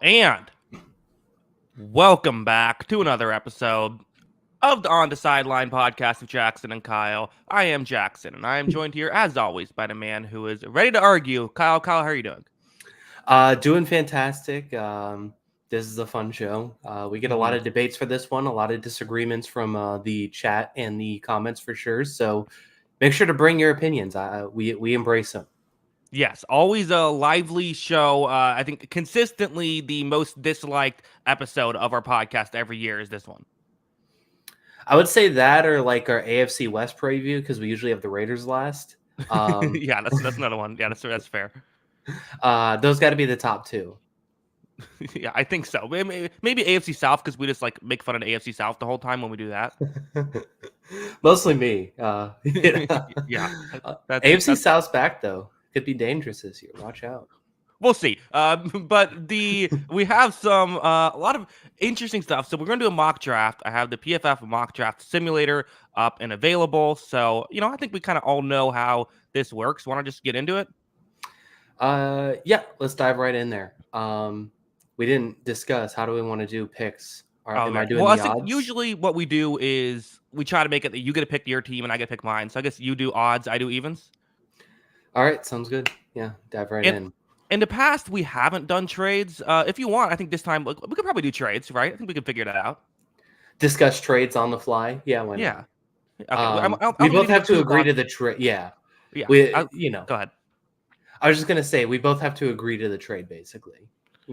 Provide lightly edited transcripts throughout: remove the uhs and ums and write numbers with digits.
And welcome back to another episode of the On the Sideline podcast with Jackson and Kyle. I am Jackson, and I am joined here, as always, by the man who is ready to argue. Kyle, how are you doing? Doing fantastic. This is a fun show. We get a lot of debates for this one, a lot of disagreements from the chat and the comments for sure. So make sure to bring your opinions. We embrace them. Yes, always a lively show. I think consistently the most disliked episode of our podcast every year is this one. I would say that or like our AFC West preview because we usually have the Raiders last. Yeah, that's another one. Yeah, that's fair. Those got to be the top two. Yeah, I think so. Maybe AFC South because we just like make fun of the AFC South the whole time when we do that. Mostly me. Yeah, AFC South's back though. Could be dangerous this year. Watch out. We'll see. But we have some a lot of interesting stuff. So we're going to do a mock draft. I have the PFF mock draft simulator up and available. So I think we kind of all know how this works. Want to just get into it? Yeah, let's dive right in there. We didn't discuss how do we want to do picks. Am I doing the odds? Usually what we do is we try to make it that you get to pick your team and I get to pick mine. So I guess you do odds, I do evens. All right, sounds good. Yeah, dive right in. In the past, we haven't done trades. If you want, I think this time we could probably do trades, right? I think we could figure that out. Discuss trades on the fly. Yeah, why not? Yeah. Okay. We both have to agree to the trade. Yeah. Yeah. Go ahead. I was just gonna say we both have to agree to the trade, basically.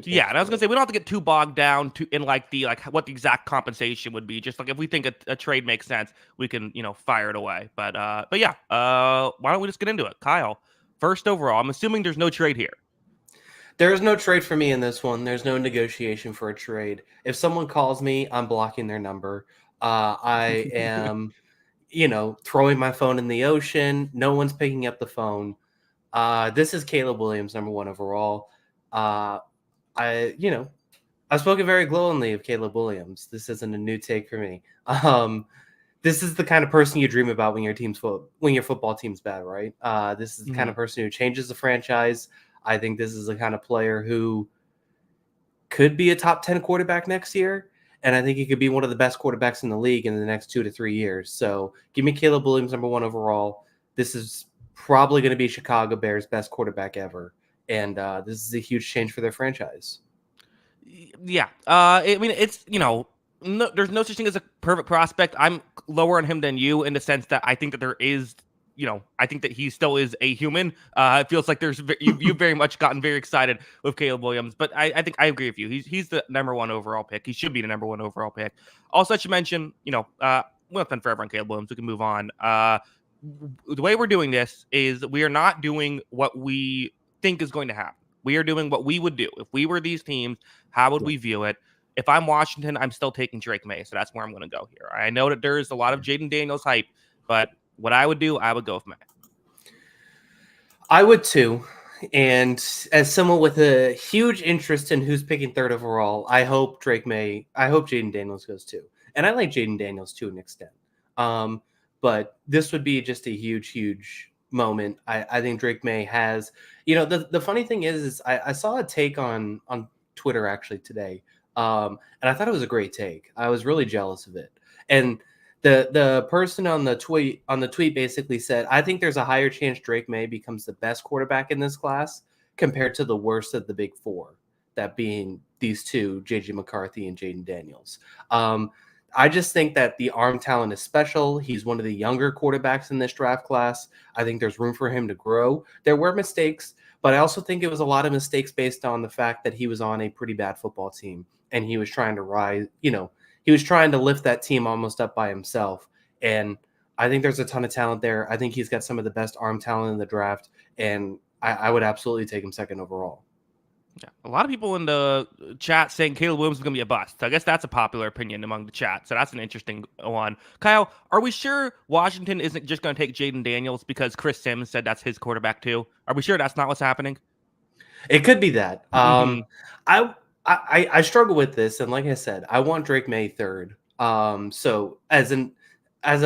Yeah, and I was gonna say we don't have to get too bogged down in what the exact compensation would be. Just like if we think a trade makes sense, we can fire it away. But yeah, why don't we just get into it? Kyle, first overall, I'm assuming there's no trade here. There's no trade for me in this one. There's no negotiation for a trade. If someone calls me, I'm blocking their number. I am, throwing my phone in the ocean. No one's picking up the phone. This is Caleb Williams, number 1 overall. I've spoken very glowingly of Caleb Williams. This isn't a new take for me. This is the kind of person you dream about when your football team's bad, right? This is the kind of person who changes the franchise. I think this is the kind of player who could be a top 10 quarterback next year. And I think he could be one of the best quarterbacks in the league in the next 2 to 3 years. So give me Caleb Williams, number 1 overall. This is probably going to be Chicago Bears' best quarterback ever. And this is a huge change for their franchise. Yeah. I mean, it's, there's no such thing as a perfect prospect. I'm lower on him than you in the sense that I think that there is, I think that he still is a human. It feels like you've very much gotten very excited with Caleb Williams, but I think I agree with you. He's the number 1 overall pick. He should be the number 1 overall pick. Also, I should mention, we have done forever on Caleb Williams. We can move on. The way we're doing this is we are not doing what we think is going to happen. We are doing what we would do if we were these teams. How would we view it? If I'm Washington, I'm still taking Drake May, so that's where I'm going to go here. I know that there's a lot of Jaden Daniels hype, but what I would do, I would go with May. I would too. And as someone with a huge interest in who's picking 3rd overall, I hope Jaden Daniels goes too. And I like Jaden Daniels to an extent. But this would be just a huge, huge moment. I think Drake May has, the funny thing is I saw a take on Twitter actually today. And I thought it was a great take. I was really jealous of it. And the person on the tweet basically said, I think there's a higher chance Drake May becomes the best quarterback in this class compared to the worst of the big 4, that being these two, JJ McCarthy and Jaden Daniels. I just think that the arm talent is special. He's one of the younger quarterbacks in this draft class. I think there's room for him to grow. There were mistakes, but I also think it was a lot of mistakes based on the fact that he was on a pretty bad football team and he was trying to rise, he was trying to lift that team almost up by himself. And I think there's a ton of talent there. I think he's got some of the best arm talent in the draft, and I would absolutely take him 2nd overall. Yeah, a lot of people in the chat saying Caleb Williams is going to be a bust. So I guess that's a popular opinion among the chat. So that's an interesting one. Kyle, are we sure Washington isn't just going to take Jaden Daniels because Chris Sims said that's his quarterback too? Are we sure that's not what's happening? It could be that. I struggle with this, and like I said, I want Drake May 3rd. So as a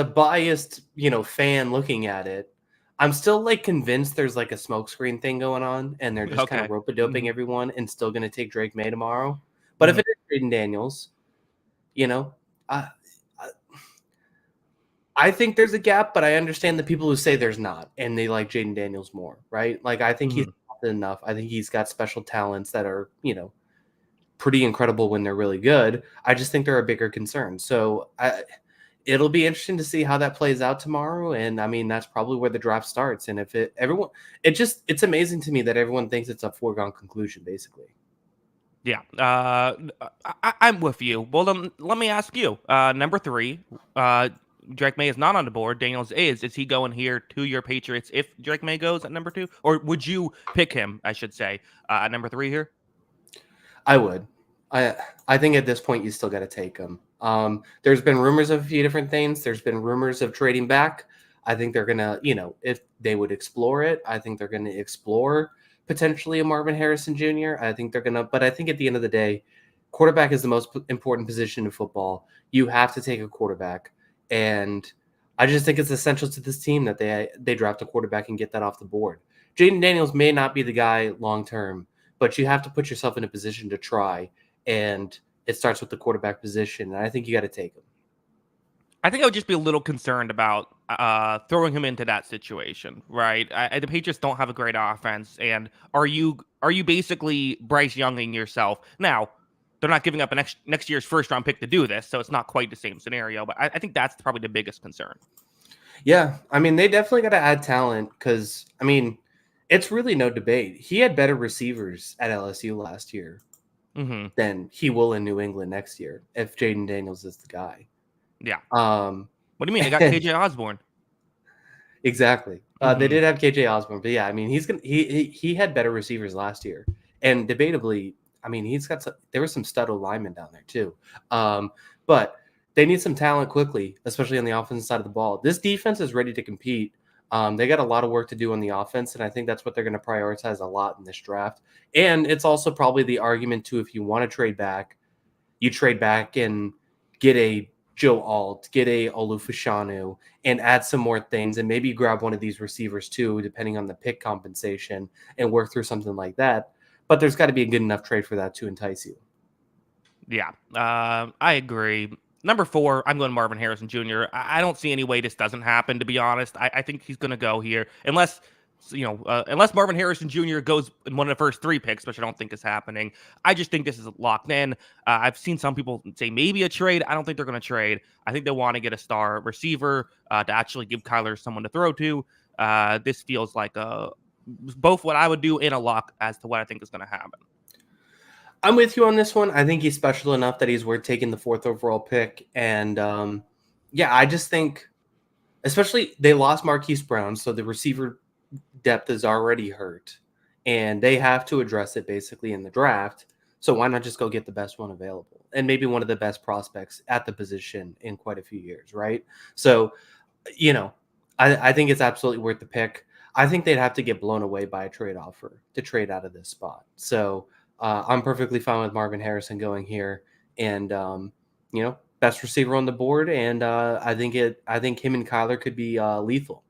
biased fan looking at it, I'm still like convinced there's like a smokescreen thing going on, and they're just kind of Okay. rope a doping Hmm. everyone, and still going to take Drake May tomorrow. But if Hmm. it is Jaden Daniels, you know, I, I I think there's a gap, but I understand the people who say there's not, and they like Jaden Daniels more, right? Like I think he's Hmm. talented enough. I think he's got special talents that are, pretty incredible when they're really good. I just think they're a bigger concern. So it'll be interesting to see how that plays out tomorrow. And I mean, that's probably where the draft starts. And if it's amazing to me that everyone thinks it's a foregone conclusion, basically. Yeah. I'm with you. Well, then let me ask you. Number three. Drake May is not on the board. Daniels is. Is he going here to your Patriots if Drake May goes at number two, or would you pick him? I should say at number three here. I would. I I think at this point you still got to take him. There's been rumors of a few different things. There's been rumors of trading back. I think they're gonna, if they would explore it, I think they're gonna explore potentially a Marvin Harrison Jr. I think they're gonna, but I think at the end of the day, quarterback is the most important position in football. You have to take a quarterback, and I just think it's essential to this team that they draft a quarterback and get that off the board. Jaden Daniels may not be the guy long term, but you have to put yourself in a position to try. And it starts with the quarterback position. And I think you got to take him. I think I would just be a little concerned about throwing him into that situation, right? The Patriots don't have a great offense, and are you basically Bryce Younging yourself? Now, they're not giving up a next year's first round pick to do this, so it's not quite the same scenario. But I think that's probably the biggest concern. Yeah. I mean, they definitely got to add talent because, I mean, it's really no debate. He had better receivers at LSU last year Hmm. than he will in New England next year if Jaden Daniels is the guy. Yeah. Um, What do you mean? They got KJ Osborne. exactly. They Hmm. did have KJ Osborne, but yeah, I mean, he had better receivers last year, and debatably, I mean, there was some stud linemen down there too, but they need some talent quickly, especially on the offensive side of the ball. This defense is ready to compete. They got a lot of work to do on the offense, and I think that's what they're going to prioritize a lot in this draft. And it's also probably the argument too, if you want to trade back, you trade back and get a Joe Alt, get a Olufashanu, and add some more things, and maybe grab one of these receivers too, depending on the pick compensation, and work through something like that. But there's got to be a good enough trade for that to entice you. Yeah, I agree. Number four, I'm going Marvin Harrison Jr. I don't see any way this doesn't happen. To be honest, I think he's going to go here, unless unless Marvin Harrison Jr. goes in one of the first three picks, which I don't think is happening. I just think this is locked in. I've seen some people say maybe a trade. I don't think they're going to trade. I think they want to get a star receiver to actually give Kyler someone to throw to. This feels like both what I would do and a lock as to what I think is going to happen. I'm with you on this one. I think he's special enough that he's worth taking the fourth overall pick. And yeah, I just think, especially they lost Marquise Brown, so the receiver depth is already hurt, and they have to address it basically in the draft. So why not just go get the best one available and maybe one of the best prospects at the position in quite a few years, right? So, you know, I think it's absolutely worth the pick. I think they'd have to get blown away by a trade offer to trade out of this spot. So I'm perfectly fine with Marvin Harrison going here, and best receiver on the board, and I think him and Kyler could be lethal.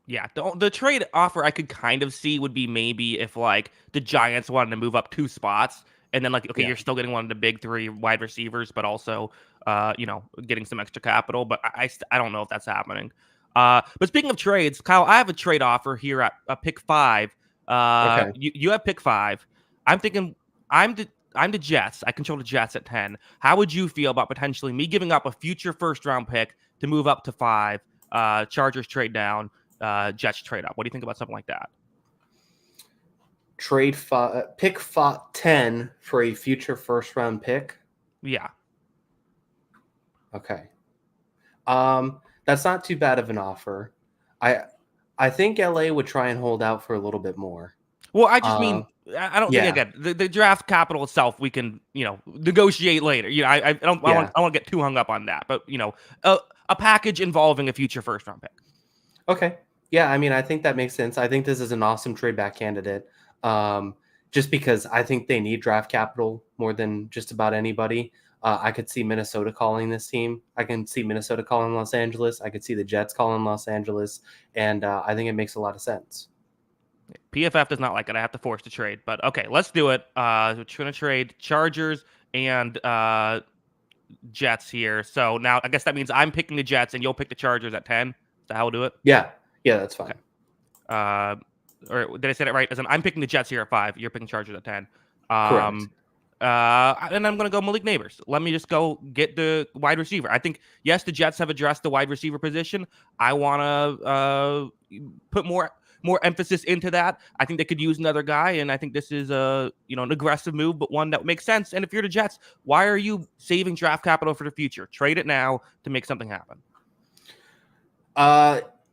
Yeah, the trade offer I could kind of see would be maybe if like the Giants wanted to move up two spots and then like okay, Yeah. you're still getting one of the big three wide receivers, but also getting some extra capital. But I don't know if that's happening. But speaking of trades, Kyle, I have a trade offer here at pick five. Okay. You have pick five. I'm thinking I'm the Jets. I control the Jets at 10. How would you feel about potentially me giving up a future first round pick to move up to five? Chargers trade down, Jets trade up. What do you think about something like that? Pick 10 for a future first round pick. Yeah. Okay. That's not too bad of an offer. I I think LA would try and hold out for a little bit more. Well, I just Uh, mean I don't think yeah, again the draft capital itself we can negotiate later. I don't yeah. I want to get too hung up on that, but a package involving a future first round pick. Okay. Yeah, I mean, I think that makes sense. I think this is an awesome trade back candidate. Um, just because I think they need draft capital more than just about anybody. I could see Minnesota calling this team. I can see Minnesota calling Los Angeles. I could see the Jets calling Los Angeles, and I think it makes a lot of sense. PFF does not like it. I have to force the trade, but okay, let's do it. We're going to trade Chargers and Jets here. So now I guess that means I'm picking the Jets and you'll pick the Chargers at 10. Is that how we'll do it? Yeah, that's Okay. fine. Or did I say that right? As in, I'm picking the Jets here at 5. You're picking Chargers at 10. Correct. And I'm going to go Malik Neighbors. Let me just go get the wide receiver. I think, yes, the Jets have addressed the wide receiver position. I want to put more emphasis into that. I think they could use another guy, and I think this is an aggressive move, but one that makes sense. And if you're the Jets, why are you saving draft capital for the future? Trade it now to make something happen.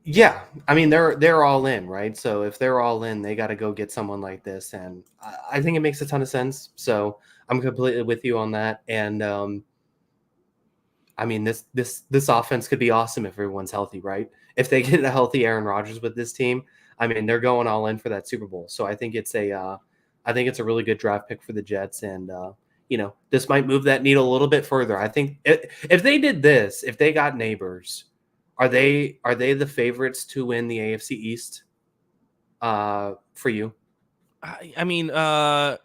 Yeah, I mean they're all in, right? So if they're all in, they got to go get someone like this, and I think it makes a ton of sense. So I'm completely with you on that. And I mean this offense could be awesome if everyone's healthy, right? If they get a healthy Aaron Rodgers with this team, I mean they're going all in for that Super Bowl. So I think it's a really good draft pick for the Jets, and this might move that needle a little bit further. I think if they did this, if they got Neighbors. Are they the favorites to win the AFC East? For you? I mean, I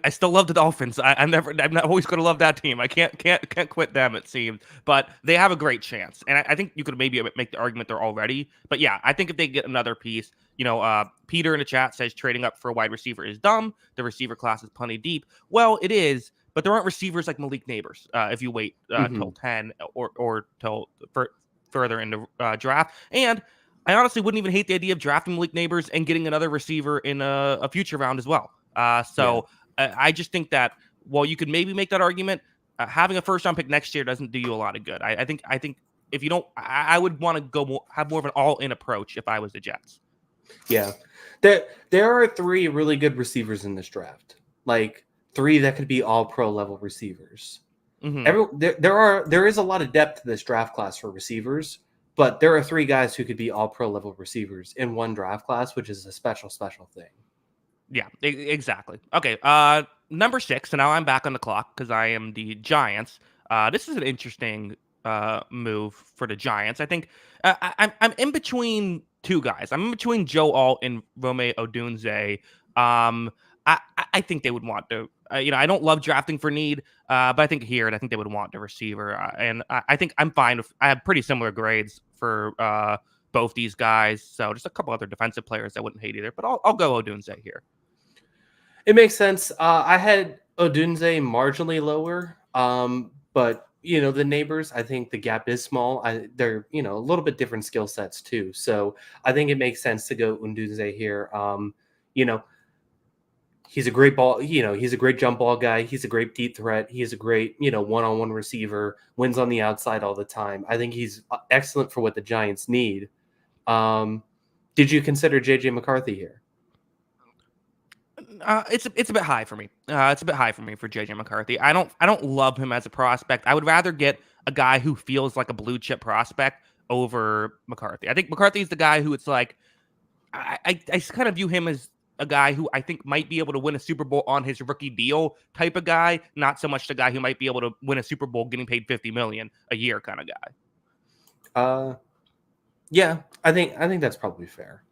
still love the Dolphins. I'm not always going to love that team. I can't quit them. It seems, but they have a great chance, and I think you could maybe make the argument they're already. But yeah, I think if they get another piece, Peter in the chat says trading up for a wide receiver is dumb. The receiver class is plenty deep. Well, it is, but there aren't receivers like Malik Neighbors. If you wait till 10 or till further in the draft. And I honestly wouldn't even hate the idea of drafting Malik Neighbors and getting another receiver in a future round as well. I just think that while you could maybe make that argument, having a first round pick next year doesn't do you a lot of good. I think if you don't, I would want to have more of an all in approach if I was the Jets. Yeah, there are 3 really good receivers in this draft, like 3 that could be all pro level receivers. Mm-hmm. There is a lot of depth to this draft class for receivers, but there are 3 guys who could be all pro level receivers in one draft class, which is a special thing. Yeah, exactly. Okay, number 6. So now I'm back on the clock because I am the Giants. This is an interesting move for the Giants. I think I'm in between 2 guys. I'm in between Joe Alt and Rome Odunze. I think they would want to. I don't love drafting for need, but I think I think they would want the receiver. And I think I'm fine with. I have pretty similar grades for both these guys, so just a couple other defensive players I wouldn't hate either. But I'll go Odunze here. It makes sense. I had Odunze marginally lower, but the Neighbors, I think the gap is small. They're a little bit different skill sets too, so I think it makes sense to go Odunze here. He's a great ball. He's a great jump ball guy. He's a great deep threat. He's a great one-on-one receiver. Wins on the outside all the time. I think he's excellent for what the Giants need. Did you consider JJ McCarthy here? It's a bit high for me. It's a bit high for me for JJ McCarthy. I don't love him as a prospect. I would rather get a guy who feels like a blue chip prospect over McCarthy. I think McCarthy is the guy who it's like I kind of view him as a guy who I think might be able to win a Super Bowl on his rookie deal type of guy, not so much the guy who might be able to win a Super Bowl getting paid $50 million a year kind of guy. Yeah, I think that's probably fair.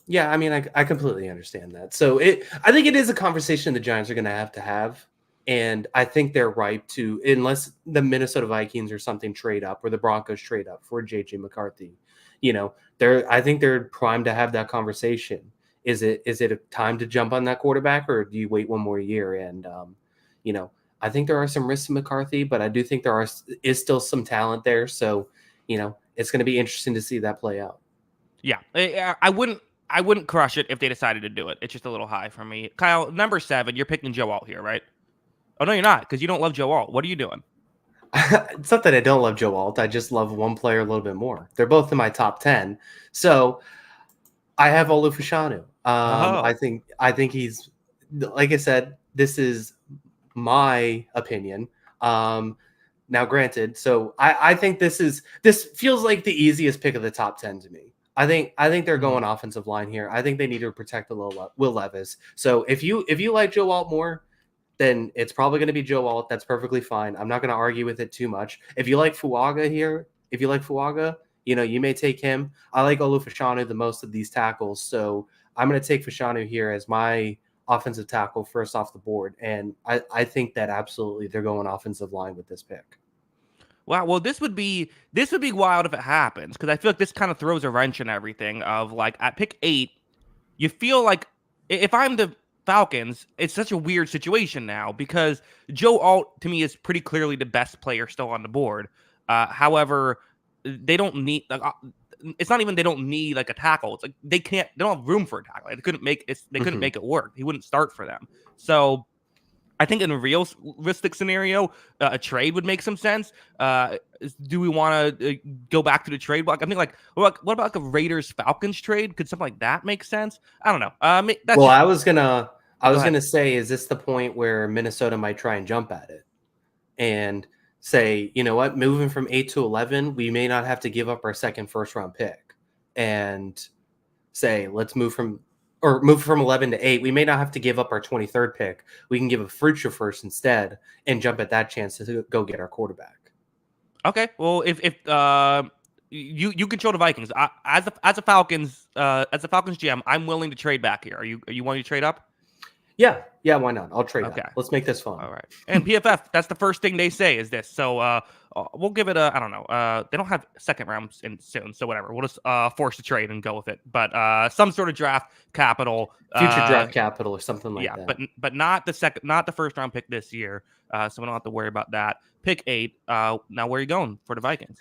Yeah, I mean, I completely understand that. So I think it is a conversation the Giants are going to have, and I think they're right to, unless the Minnesota Vikings or something trade up or the Broncos trade up for JJ McCarthy. I think they're primed to have that conversation. Is it a time to jump on that quarterback, or do you wait one more year? And I think there are some risks to McCarthy, but I do think there is still some talent there. So it's going to be interesting to see that play out. Yeah, I wouldn't crush it if they decided to do it. It's just a little high for me. Kyle, number 7, you're picking Joe Alt here, right? Oh, no, you're not, because you don't love Joe Alt. What are you doing? It's not that I don't love Joe Alt. I just love one player a little bit more. They're both in my top 10. So I have Olu Fashanu. I think he's, like I said, this is my opinion. Now, granted, so I think this feels like the easiest pick of the top 10 to me. I think they're going offensive line here. I think they need to protect Will Levis. So if you like Joe Alt more, then it's probably going to be Joe Alt. That's perfectly fine. I'm not going to argue with it too much. If you like Fuaga here, you may take him. I like Olufashanu the most of these tackles, so I'm going to take Fashanu here as my offensive tackle first off the board. And I think that absolutely they're going offensive line with this pick. Wow. Well, this would be wild if it happens because I feel like this kind of throws a wrench in everything. Of like at pick 8, you feel like if I'm the Falcons, it's such a weird situation now because Joe Alt to me is pretty clearly the best player still on the board. However, they don't need like it's not even they don't need like a tackle. It's like they don't have room for a tackle. They couldn't make it work. He wouldn't start for them. So I think in a realistic scenario, a trade would make some sense. Do we want to go back to the trade block? I mean, like, what about like a Raiders Falcons trade? Could something like that make sense? I don't know. That's Well, just, I go was ahead. gonna say, is this the point where Minnesota might try and jump at it and say, you know what, moving from 8 to 11, we may not have to give up our second first round pick, and say, let's move from 11 to 8. We may not have to give up our 23rd pick. We can give a future first instead and jump at that chance to go get our quarterback. Okay. Well, if you control the Vikings, as a Falcons GM, I'm willing to trade back here. Are you wanting to trade up? Yeah, why not? I'll trade Okay. up. Let's make this fun. All right. And PFF, that's the first thing they say is this. So we'll give it a I don't know. They don't have second rounds in soon, so whatever. We'll just force the trade and go with it. But some sort of draft capital. Future draft capital or something like Yeah, that. but not the first round pick this year. So we don't have to worry about that. Pick 8. Now where are you going for the Vikings?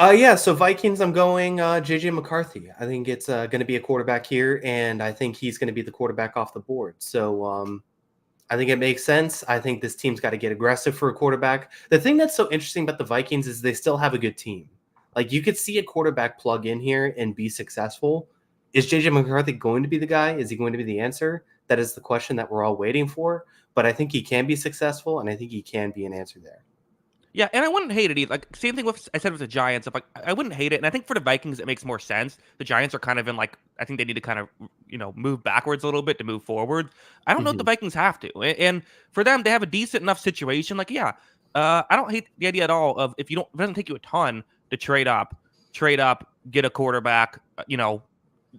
So Vikings, I'm going JJ McCarthy. I think it's going to be a quarterback here, and I think he's going to be the quarterback off the board. So I think it makes sense. I think this team's got to get aggressive for a quarterback. The thing that's so interesting about the Vikings is they still have a good team. Like, you could see a quarterback plug in here and be successful. Is JJ McCarthy going to be the guy? Is he going to be the answer? That is the question that we're all waiting for. But I think he can be successful, and I think he can be an answer there. Yeah, and I wouldn't hate it either. Like same thing with I said with the Giants. If like I wouldn't hate it, and I think for the Vikings it makes more sense. The Giants are kind of in like I think they need to kind of move backwards a little bit to move forward. I don't know if the Mhm. Vikings have to, and for them they have a decent enough situation. Like yeah, I don't hate the idea at all of if it doesn't take you a ton to trade up, get a quarterback.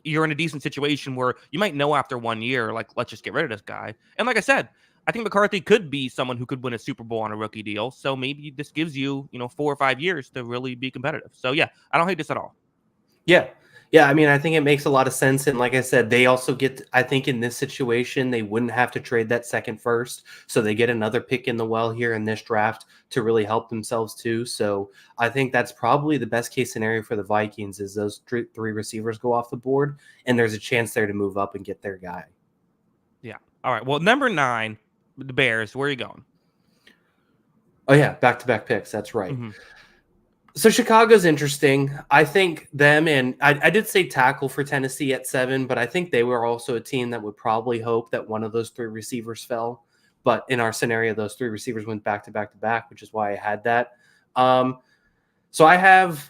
You're in a decent situation where you might know after 1 year, like let's just get rid of this guy. And like I said, I think McCarthy could be someone who could win a Super Bowl on a rookie deal. So maybe this gives you, 4 or 5 years to really be competitive. So yeah, I don't hate this at all. Yeah. Yeah, I mean, I think it makes a lot of sense. And like I said, they also I think in this situation, they wouldn't have to trade that second first. So they get another pick in the well here in this draft to really help themselves too. So I think that's probably the best case scenario for the Vikings is those three receivers go off the board and there's a chance there to move up and get their guy. Yeah. All right. Well, number 9, the Bears. Where are you going? Oh, yeah, back-to-back picks. That's right. Mm-hmm. So Chicago's interesting. I think them and I did say tackle for Tennessee at 7, but I think they were also a team that would probably hope that one of those 3 receivers fell. But in our scenario, those 3 receivers went back to back to back, which is why I had that. So I have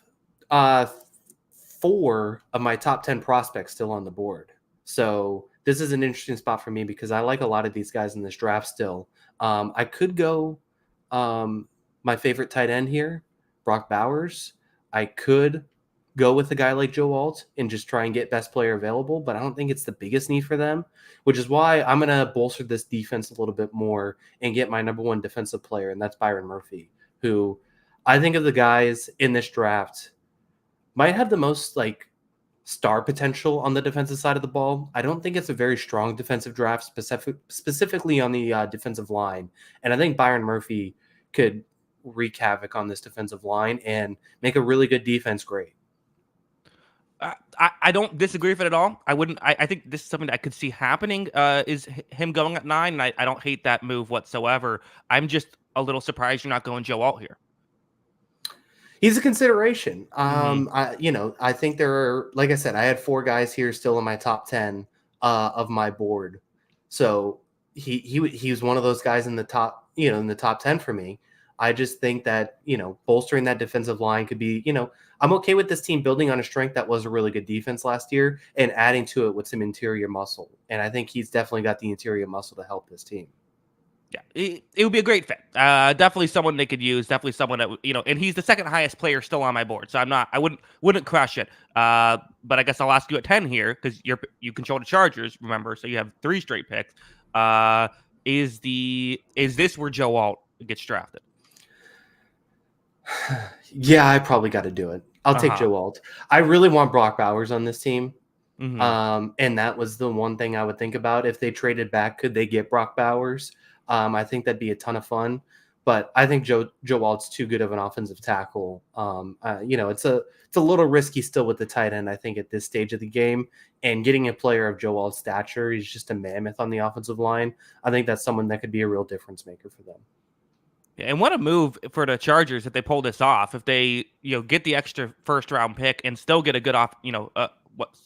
4 of my top 10 prospects still on the board. So this is an interesting spot for me because I like a lot of these guys in this draft still. I could go my favorite tight end here, Brock Bowers. I could go with a guy like Joe Alt and just try and get best player available, but I don't think it's the biggest need for them, which is why I'm going to bolster this defense a little bit more and get my number 1 defensive player, and that's Byron Murphy, who I think of the guys in this draft might have the most like star potential on the defensive side of the ball. I don't think it's a very strong defensive draft, specifically on the defensive line, and I think Byron Murphy could wreak havoc on this defensive line and make a really good defense great. I don't disagree with it at all. I wouldn't. I think this is something that I could see happening. Is him going at 9, and I don't hate that move whatsoever. I'm just a little surprised you're not going Joe Alt here. He's a consideration. Mm-hmm. I think there are, like I said, I had 4 guys here still in my top 10 of my board. So he was one of those guys in the top 10 for me. I just think that, bolstering that defensive line could be, I'm okay with this team building on a strength that was a really good defense last year and adding to it with some interior muscle. And I think he's definitely got the interior muscle to help this team. Yeah, it would be a great fit. Definitely someone they could use. Definitely someone that and he's the second highest player still on my board. So I wouldn't crush it. But I guess I'll ask you at 10 here because you control the Chargers. Remember, so you have 3 straight picks. Is this where Joe Alt gets drafted? Yeah, I probably got to do it. I'll take Uh-huh. Joe Alt. I really want Brock Bowers on this team. Mm-hmm. And that was the one thing I would think about if they traded back. Could they get Brock Bowers? I think that'd be a ton of fun. But I think Joe Alt's too good of an offensive tackle. It's a little risky still with the tight end. I think at this stage of the game, and getting a player of Joe Alt's stature, he's just a mammoth on the offensive line. I think that's someone that could be a real difference maker for them. And what a move for the Chargers if they pull this off. If they, get the extra first round pick and still get a good off,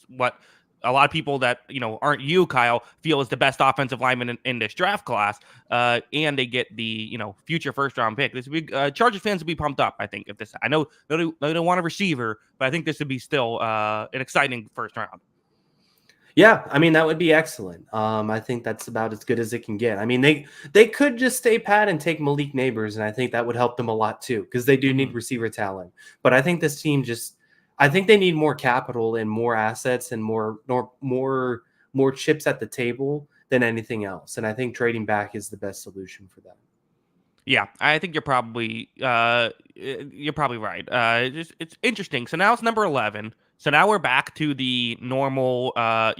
what a lot of people that, aren't you, Kyle, feel is the best offensive lineman in this draft class. And they get the, future first round pick. This would be, Chargers fans would be pumped up, I think, if this, I know they don't want a receiver, but I think this would be still an exciting first round. Yeah, I mean that would be excellent. I think that's about as good as it can get. I mean they could just stay pat and take Malik Neighbors, and I think that would help them a lot too because they do need Mm-hmm. receiver talent. But I think this team I think they need more capital and more assets and more chips at the table than anything else. And I think trading back is the best solution for them. Yeah, I think you're probably right. It's interesting. So now it's number 11. So now we're back to the normal. Well,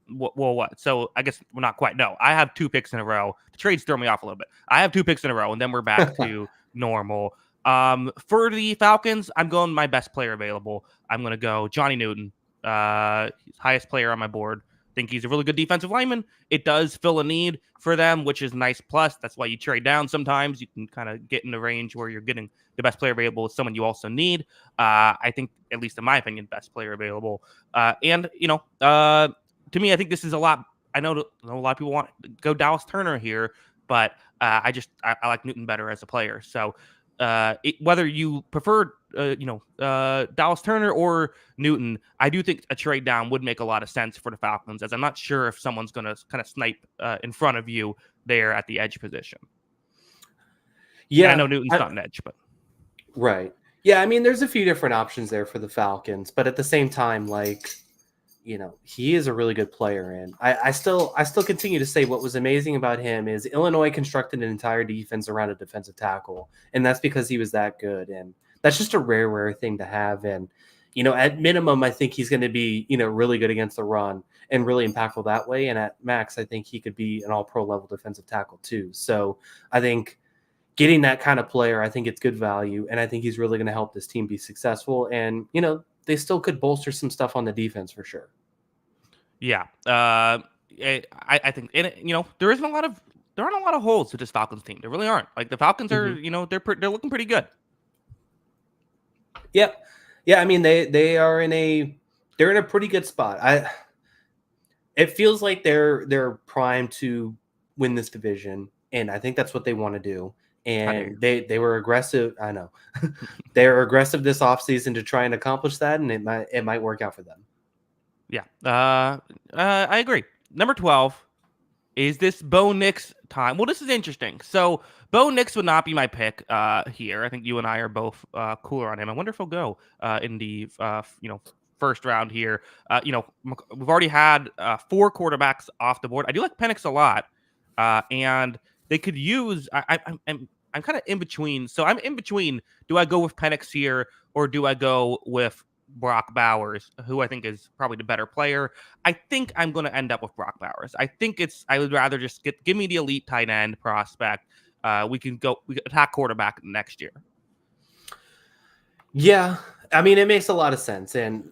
what? So I guess we're not quite. No, I have 2 picks in a row. The trades throw me off a little bit. I have 2 picks in a row, and then we're back to normal. For the Falcons, I'm going my best player available. I'm going to go Johnny Newton, highest player on my board. Think he's a really good defensive lineman. It does fill a need for them, which is nice. Plus, that's why you trade down sometimes. You can kind of get in the range where you're getting the best player available with someone you also need. I think, at least in my opinion, best player available. To me, I think this is a lot. I know a lot of people want to go Dallas Turner here, but I like Newton better as a player. So whether you prefer Dallas Turner or Newton, I do think a trade down would make a lot of sense for the Falcons, as I'm not sure if someone's going to kind of snipe in front of you there at the edge position. And I know Yeah, Newton's not an edge, but right. Yeah, I mean, there's a few different options there for the Falcons, but at the same time, he is a really good player. And I still continue to say what was amazing about him is Illinois constructed an entire defense around a defensive tackle, and that's because he was that good. And that's just a rare thing to have. And at minimum, I think he's going to be really good against the run and really impactful that way. And at max, I think he could be an all-pro level defensive tackle too. So I think getting that kind of player, I think it's good value, and I think he's really going to help this team be successful. And they still could bolster some stuff on the defense for sure. yeah, I think, and there aren't a lot of holes to this Falcons team. There really aren't. Like the Falcons are, Mm-hmm. they're looking pretty good. Yep. Yeah, I mean they're in a pretty good spot. It feels like they're primed to win this division, and I think that's what they want to do. How dare you? And they were aggressive. I know. They were aggressive this offseason to try and accomplish that, and it might work out for them. Yeah, I agree. Number 12. Is this Bo Nix time? Well, this is interesting. So Bo Nix would not be my pick here. I think you and I are both cooler on him. I wonder if he'll go in the first round here. We've already had 4 quarterbacks off the board. I do like Penix a lot, and they could use. I'm kind of in between. So I'm in between. Do I go with Penix here or do I go with Brock Bowers, who I think is probably the better player? I think I'm going to end up with Brock Bowers. I would rather just give me the elite tight end prospect. We can attack quarterback next year. Yeah, I mean it makes a lot of sense, and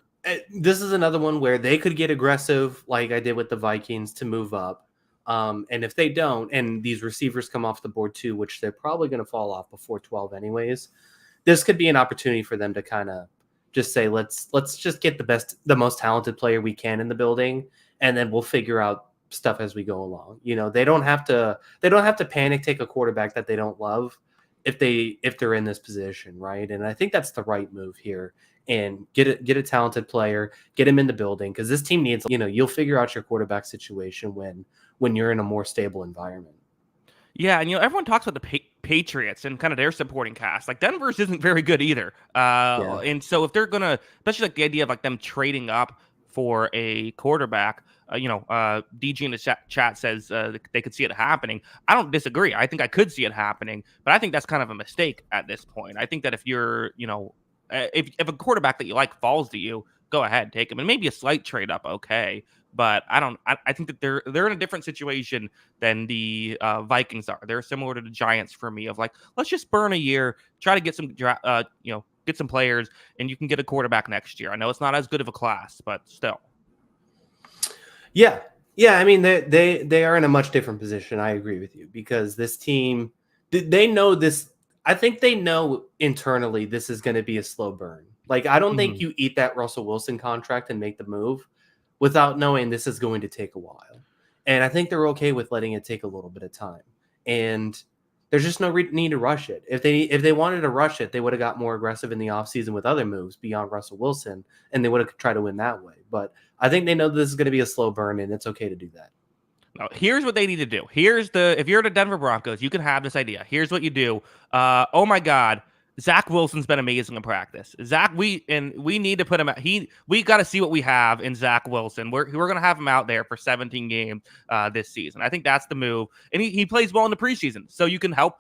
this is another one where they could get aggressive, like I did with the Vikings, to move up. And if they don't, and these receivers come off the board too, which they're probably going to fall off before 12 anyways, this could be an opportunity for them to kind of just say, let's just get the most talented player we can in the building, and then we'll figure out stuff as we go along. They don't have to panic take a quarterback that they don't love if they're in this position, right? And I think that's the right move here. And get a talented player, get him in the building, because this team needs, you'll figure out your quarterback situation when you're in a more stable environment. Yeah, and everyone talks about the Patriots and kind of their supporting cast. Like Denver's isn't very good either. Yeah. And so if they're gonna, especially like the idea of like them trading up for a quarterback, DG in the chat says they could see it happening. I don't disagree. I think I could see it happening, but I think that's kind of a mistake at this point. I think that if you're, if a quarterback that you like falls to you, go ahead, take him, and maybe a slight trade up, okay. But I don't. I think that they're in a different situation than the Vikings are. They're similar to the Giants for me. Of like, let's just burn a year, try to get some, get some players, and you can get a quarterback next year. I know it's not as good of a class, but still. Yeah. Yeah, I mean they are in a much different position. I agree with you because this team they know this. I think they know internally this is going to be a slow burn. Like I don't think Mhm. you eat that Russell Wilson contract and make the move without knowing this is going to take a while. And I think they're okay with letting it take a little bit of time. And there's just no need to rush it. If they wanted to rush it, they would have got more aggressive in the offseason with other moves beyond Russell Wilson, and they would have tried to win that way. But I think they know this is going to be a slow burn, and it's okay to do that. Now, here's what they need to do. If you're the Denver Broncos, you can have this idea. Here's what you do. Oh my God, Zach Wilson's been amazing in practice. We need to put him out. We got to see what we have in Zach Wilson. We're gonna have him out there for 17 games this season. I think that's the move, and he plays well in the preseason, so you can help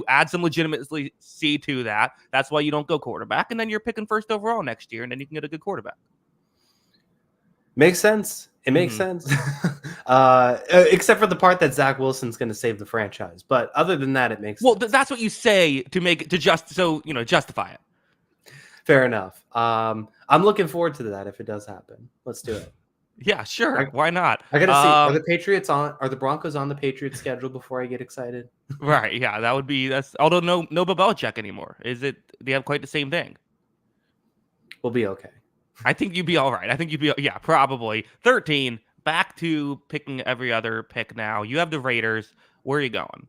add some legitimacy to that. That's why you don't go quarterback, and then you're picking first overall next year, and then you can get a good quarterback. Makes sense. It makes Mm-hmm. sense. Except for the part that Zach Wilson's going to save the franchise. But other than that, it makes Well, sense. that's what you say to make it to justify it. Fair enough. I'm looking forward to that if it does happen. Let's do it. Yeah, I, sure. Why not? I got to see. Are the Broncos on the Patriots schedule before I get excited? Right. Yeah, that's although no Belichick anymore. Is it they have quite the same thing? We'll be okay. I think you'd be all right. I think you'd be yeah, probably. 13, back to picking every other pick now. You have the Raiders. Where are you going?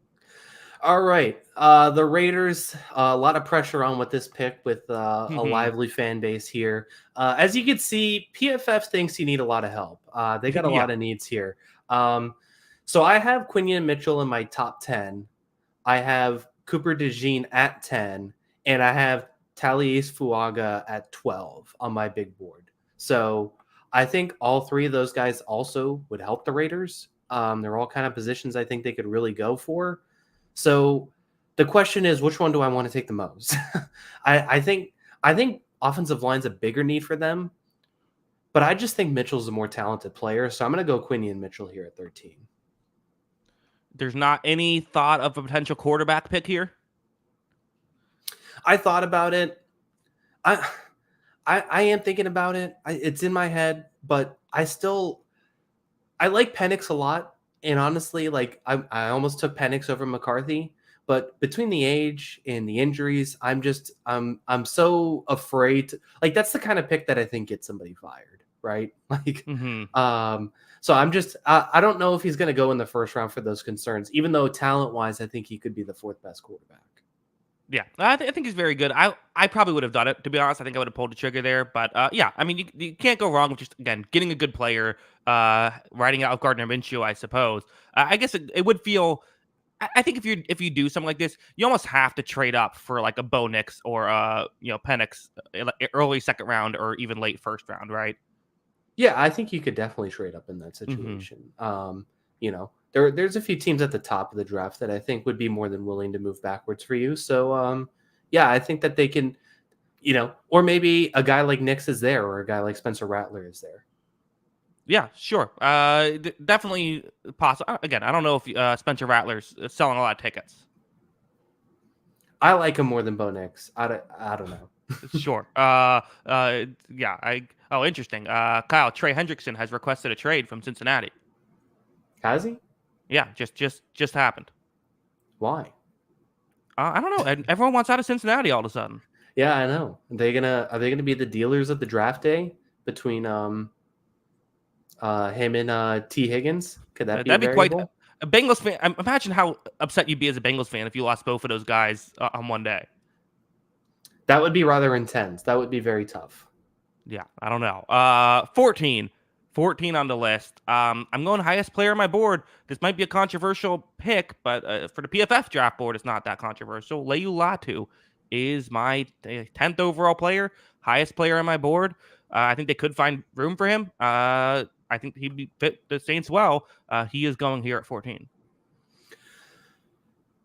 All right. The Raiders, a lot of pressure on with this pick with a Mhm. lively fan base here. As you can see, PFF thinks you need a lot of help. They got a Yeah. lot of needs here. So I have Quinion Mitchell in my top 10. I have Cooper DeJean at 10, and I have Talise Fuaga at 12 on my big board. So I think all three of those guys also would help the Raiders. They're all kind of positions I think they could really go for. So the question is, which one do I want to take the most? I think offensive line's a bigger need for them, but I just think Mitchell's a more talented player. So I'm going to go Quinion Mitchell here at 13. There's not any thought of a potential quarterback pick here. I thought about it. I I am thinking about it. It's in my head, but I like Penix a lot. And honestly, like I almost took Penix over McCarthy, but between the age and the injuries, I'm so afraid. Like that's the kind of pick that I think gets somebody fired, right? Like, Mhm. so I don't know if he's going to go in the first round for those concerns. Even though talent wise, I think he could be the fourth best quarterback. Yeah, I think he's very good. I probably would have done it, to be honest. I think I would have pulled the trigger there. But yeah, I mean, you can't go wrong with just again getting a good player, riding out Gardner Minshew, I suppose. I guess it would feel. I think if you do something like this, you almost have to trade up for like a Bo Nix or Penix, early second round or even late first round, right? Yeah, I think you could definitely trade up in that Hmm. situation. There's a few teams at the top of the draft that I think would be more than willing to move backwards for you. So, yeah, I think that they can, or maybe a guy like Nix is there, or a guy like Spencer Rattler is there. Yeah, sure. Definitely possible. Again, I don't know if Spencer Rattler's selling a lot of tickets. I like him more than Bo Nix. I don't know. Sure. Yeah. Oh, interesting. Kyle Trey Hendrickson has requested a trade from Cincinnati. Has he? Yeah, just happened. Why? I don't know. And everyone wants out of Cincinnati all of a sudden. Yeah, I know. Are they gonna be the dealers of the draft day between him and T Higgins? Could that be a That'd be quite variable? a Bengals fan. Imagine how upset you'd be as a Bengals fan if you lost both of those guys on one day. That would be rather intense. That would be very tough. Yeah, I don't know. 14. 14 on the list. I'm going highest player on my board. This might be a controversial pick, but for the PFF draft board, it's not that controversial. Leyu Latu is my 10th overall player, highest player on my board. I think they could find room for him. I think he'd be fit the Saints well. He is going here at 14.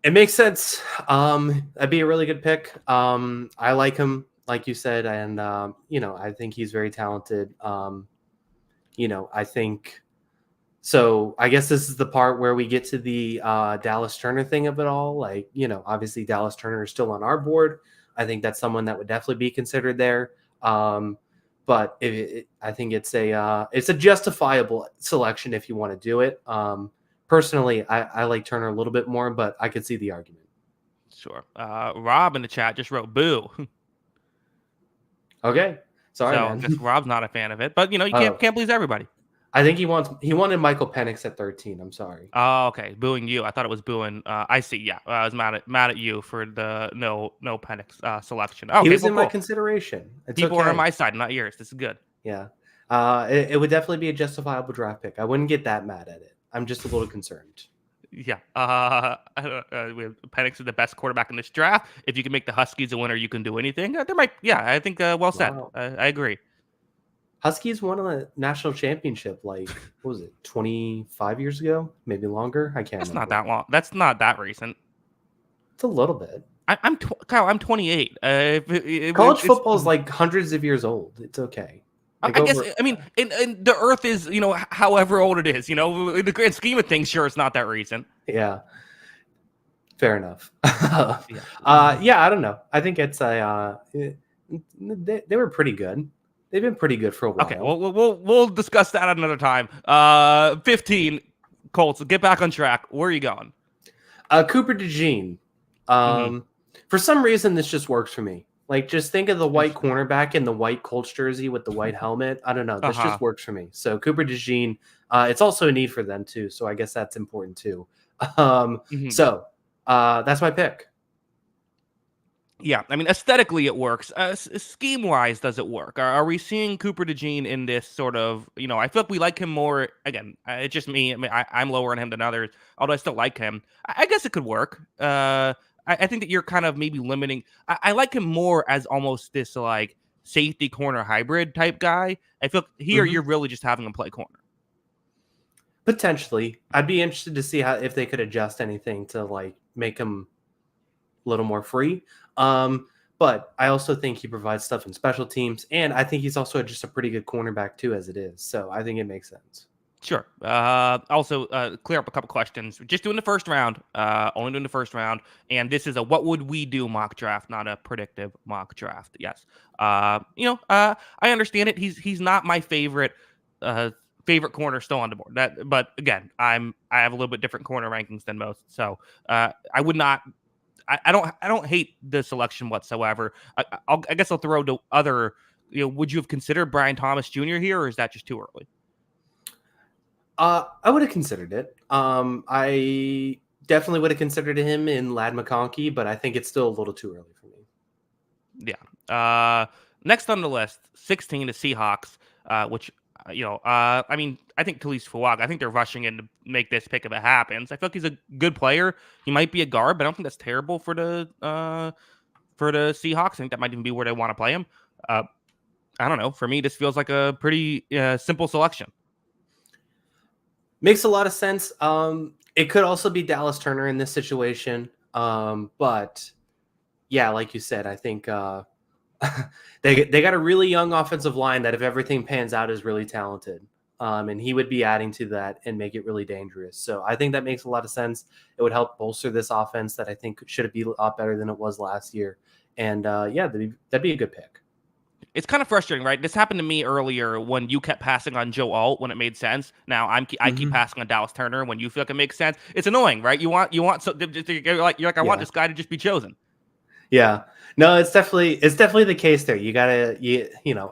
It makes sense. That'd be a really good pick. I like him, like you said, and I think he's very talented. I think so. I guess this is the part where we get to the Dallas Turner thing of it all. Like, obviously Dallas Turner is still on our board. I think that's someone that would definitely be considered there. But I think it's a justifiable selection if you want to do it. Personally, I like Turner a little bit more, but I could see the argument. Sure. Rob in the chat just wrote boo. Okay. Sorry, So man. just Rob's not a fan of it, but you can't please everybody. I think he wanted Michael Penix at 13. I'm sorry. Oh, okay. Booing you. I thought it was booing. I see. Yeah, I was mad at you for the no Penix selection. Okay, He was well, in my consideration. It's people okay. are on my side, not yours. This is good. Yeah. It would definitely be a justifiable draft pick. I wouldn't get that mad at it. I'm just a little concerned. Yeah. Penix is the best quarterback in this draft. If you can make the Huskies a winner, you can do anything. There might. Yeah, I think. Well said. Wow. I agree. Huskies won a national championship, like, what was it, 25 years ago? Maybe longer? I can't That's remember. not that long. That's not that recent. It's a little bit. Kyle, I'm 28. College football is like hundreds of years old. It's okay. I guess, I mean, and the Earth is, however old it is, in the grand scheme of things, sure, it's not that recent. Yeah. Fair enough. I don't know. I think it's they were pretty good. They've been pretty good for a while. Okay, we'll discuss that at another time. 15, Colts, get back on track. Where are you going? Cooper DeJean. For some reason, this just works for me. Like, just think of the white cornerback in the white Colts jersey with the white helmet. I don't know. This just works for me. So Cooper DeJean, it's also a need for them too. So I guess that's important too. So that's my pick. Yeah, I mean, aesthetically it works. Scheme-wise, does it work? Are we seeing Cooper DeJean in this sort of, I feel like we like him more. Again, it's just me. I mean, I'm lower on him than others, although I still like him. I guess it could work. I think that you're kind of maybe limiting. I like him more as almost this, like, safety corner hybrid type guy. I feel here you're really just having him play corner. Potentially. I'd be interested to see if they could adjust anything to, like, make him a little more free. But I also think he provides stuff in special teams, and I think he's also just a pretty good cornerback too, as it is. So I think it makes sense. Sure. Also, clear up a couple questions. Just doing the first round. Only doing the first round, and this is a what would we do mock draft, not a predictive mock draft. Yes. I understand it. He's not my favorite corner still on the board. But again, I have a little bit different corner rankings than most, so I would not. I don't hate the selection whatsoever. I guess I'll throw to other. Would you have considered Brian Thomas Jr. here, or is that just too early? I would have considered it. I definitely would have considered him in Ladd McConkey, but I think it's still a little too early for me. Yeah. Next on the list, 16 to Seahawks, which I mean, I think Talise Fuaga, I think they're rushing in to make this pick if it happens. I feel like he's a good player. He might be a guard, but I don't think that's terrible for the Seahawks. I think that might even be where they want to play him. I don't know. For me, this feels like a pretty simple selection. Makes a lot of sense. It could also be Dallas Turner in this situation. But yeah, like you said, I think they got a really young offensive line that, if everything pans out, is really talented. And he would be adding to that and make it really dangerous. So I think that makes a lot of sense. It would help bolster this offense that I think should be a lot better than it was last year. And that'd be a good pick. It's kind of frustrating, right? This happened to me earlier when you kept passing on Joe Alt when it made sense. Now I keep passing on Dallas Turner when you feel like it makes sense. It's annoying, right? You want you're like I want this guy to just be chosen. Yeah, no, it's definitely the case there. You gotta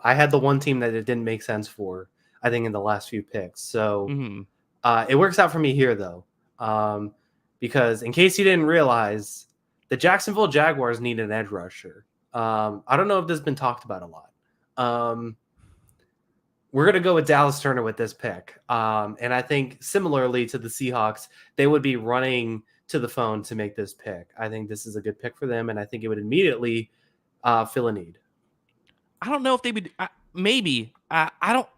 I had the one team that it didn't make sense for, I think, in the last few picks. So it works out for me here though, because in case you didn't realize, the Jacksonville Jaguars need an edge rusher. I don't know if this has been talked about a lot. We're going to go with Dallas Turner with this pick. And I think similarly to the Seahawks, they would be running to the phone to make this pick. I think this is a good pick for them, and I think it would immediately fill a need. I don't know if they would. Maybe. I don't.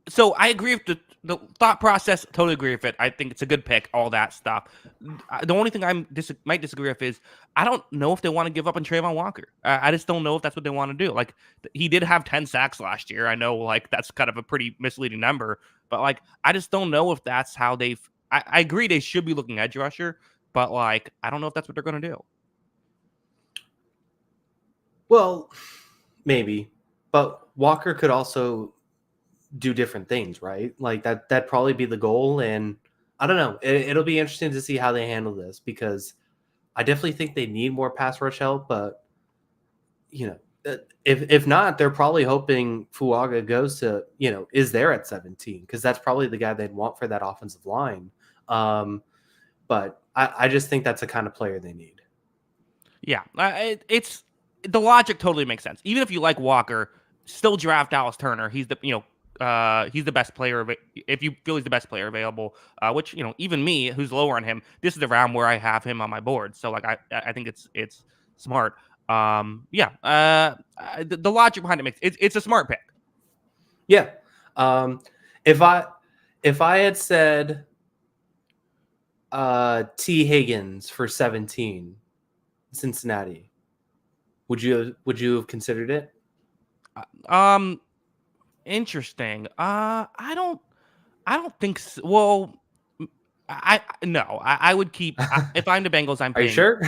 So I agree with the thought process. Totally agree with it. I think it's a good pick. All that stuff. The only thing might disagree with is I don't know if they want to give up on Trayvon Walker. I just don't know if that's what they want to do. Like he did have 10 sacks last year. I know like that's kind of a pretty misleading number, but like I just don't know if that's how they've. I agree they should be looking edge rusher, but like I don't know if that's what they're going to do. Well, maybe, but Walker could also do different things, right? Like that'd probably be the goal. And I don't know. It'll be interesting to see how they handle this because I definitely think they need more pass rush help. But if not, they're probably hoping Fuaga goes to is there at 17 because that's probably the guy they'd want for that offensive line. But I just think that's the kind of player they need. Yeah, it's the logic totally makes sense. Even if you like Walker, still draft Dallas Turner. He's he's the best player if you feel he's the best player available. Which even me, who's lower on him, this is the round where I have him on my board. So like I think it's smart. Yeah. The logic behind it makes it's a smart pick. Yeah. If I had said T Higgins for 17. Cincinnati. Would you have considered it? Interesting. I don't think so. Well, I no. I would keep if I'm the Bengals. I'm Are you paying. sure?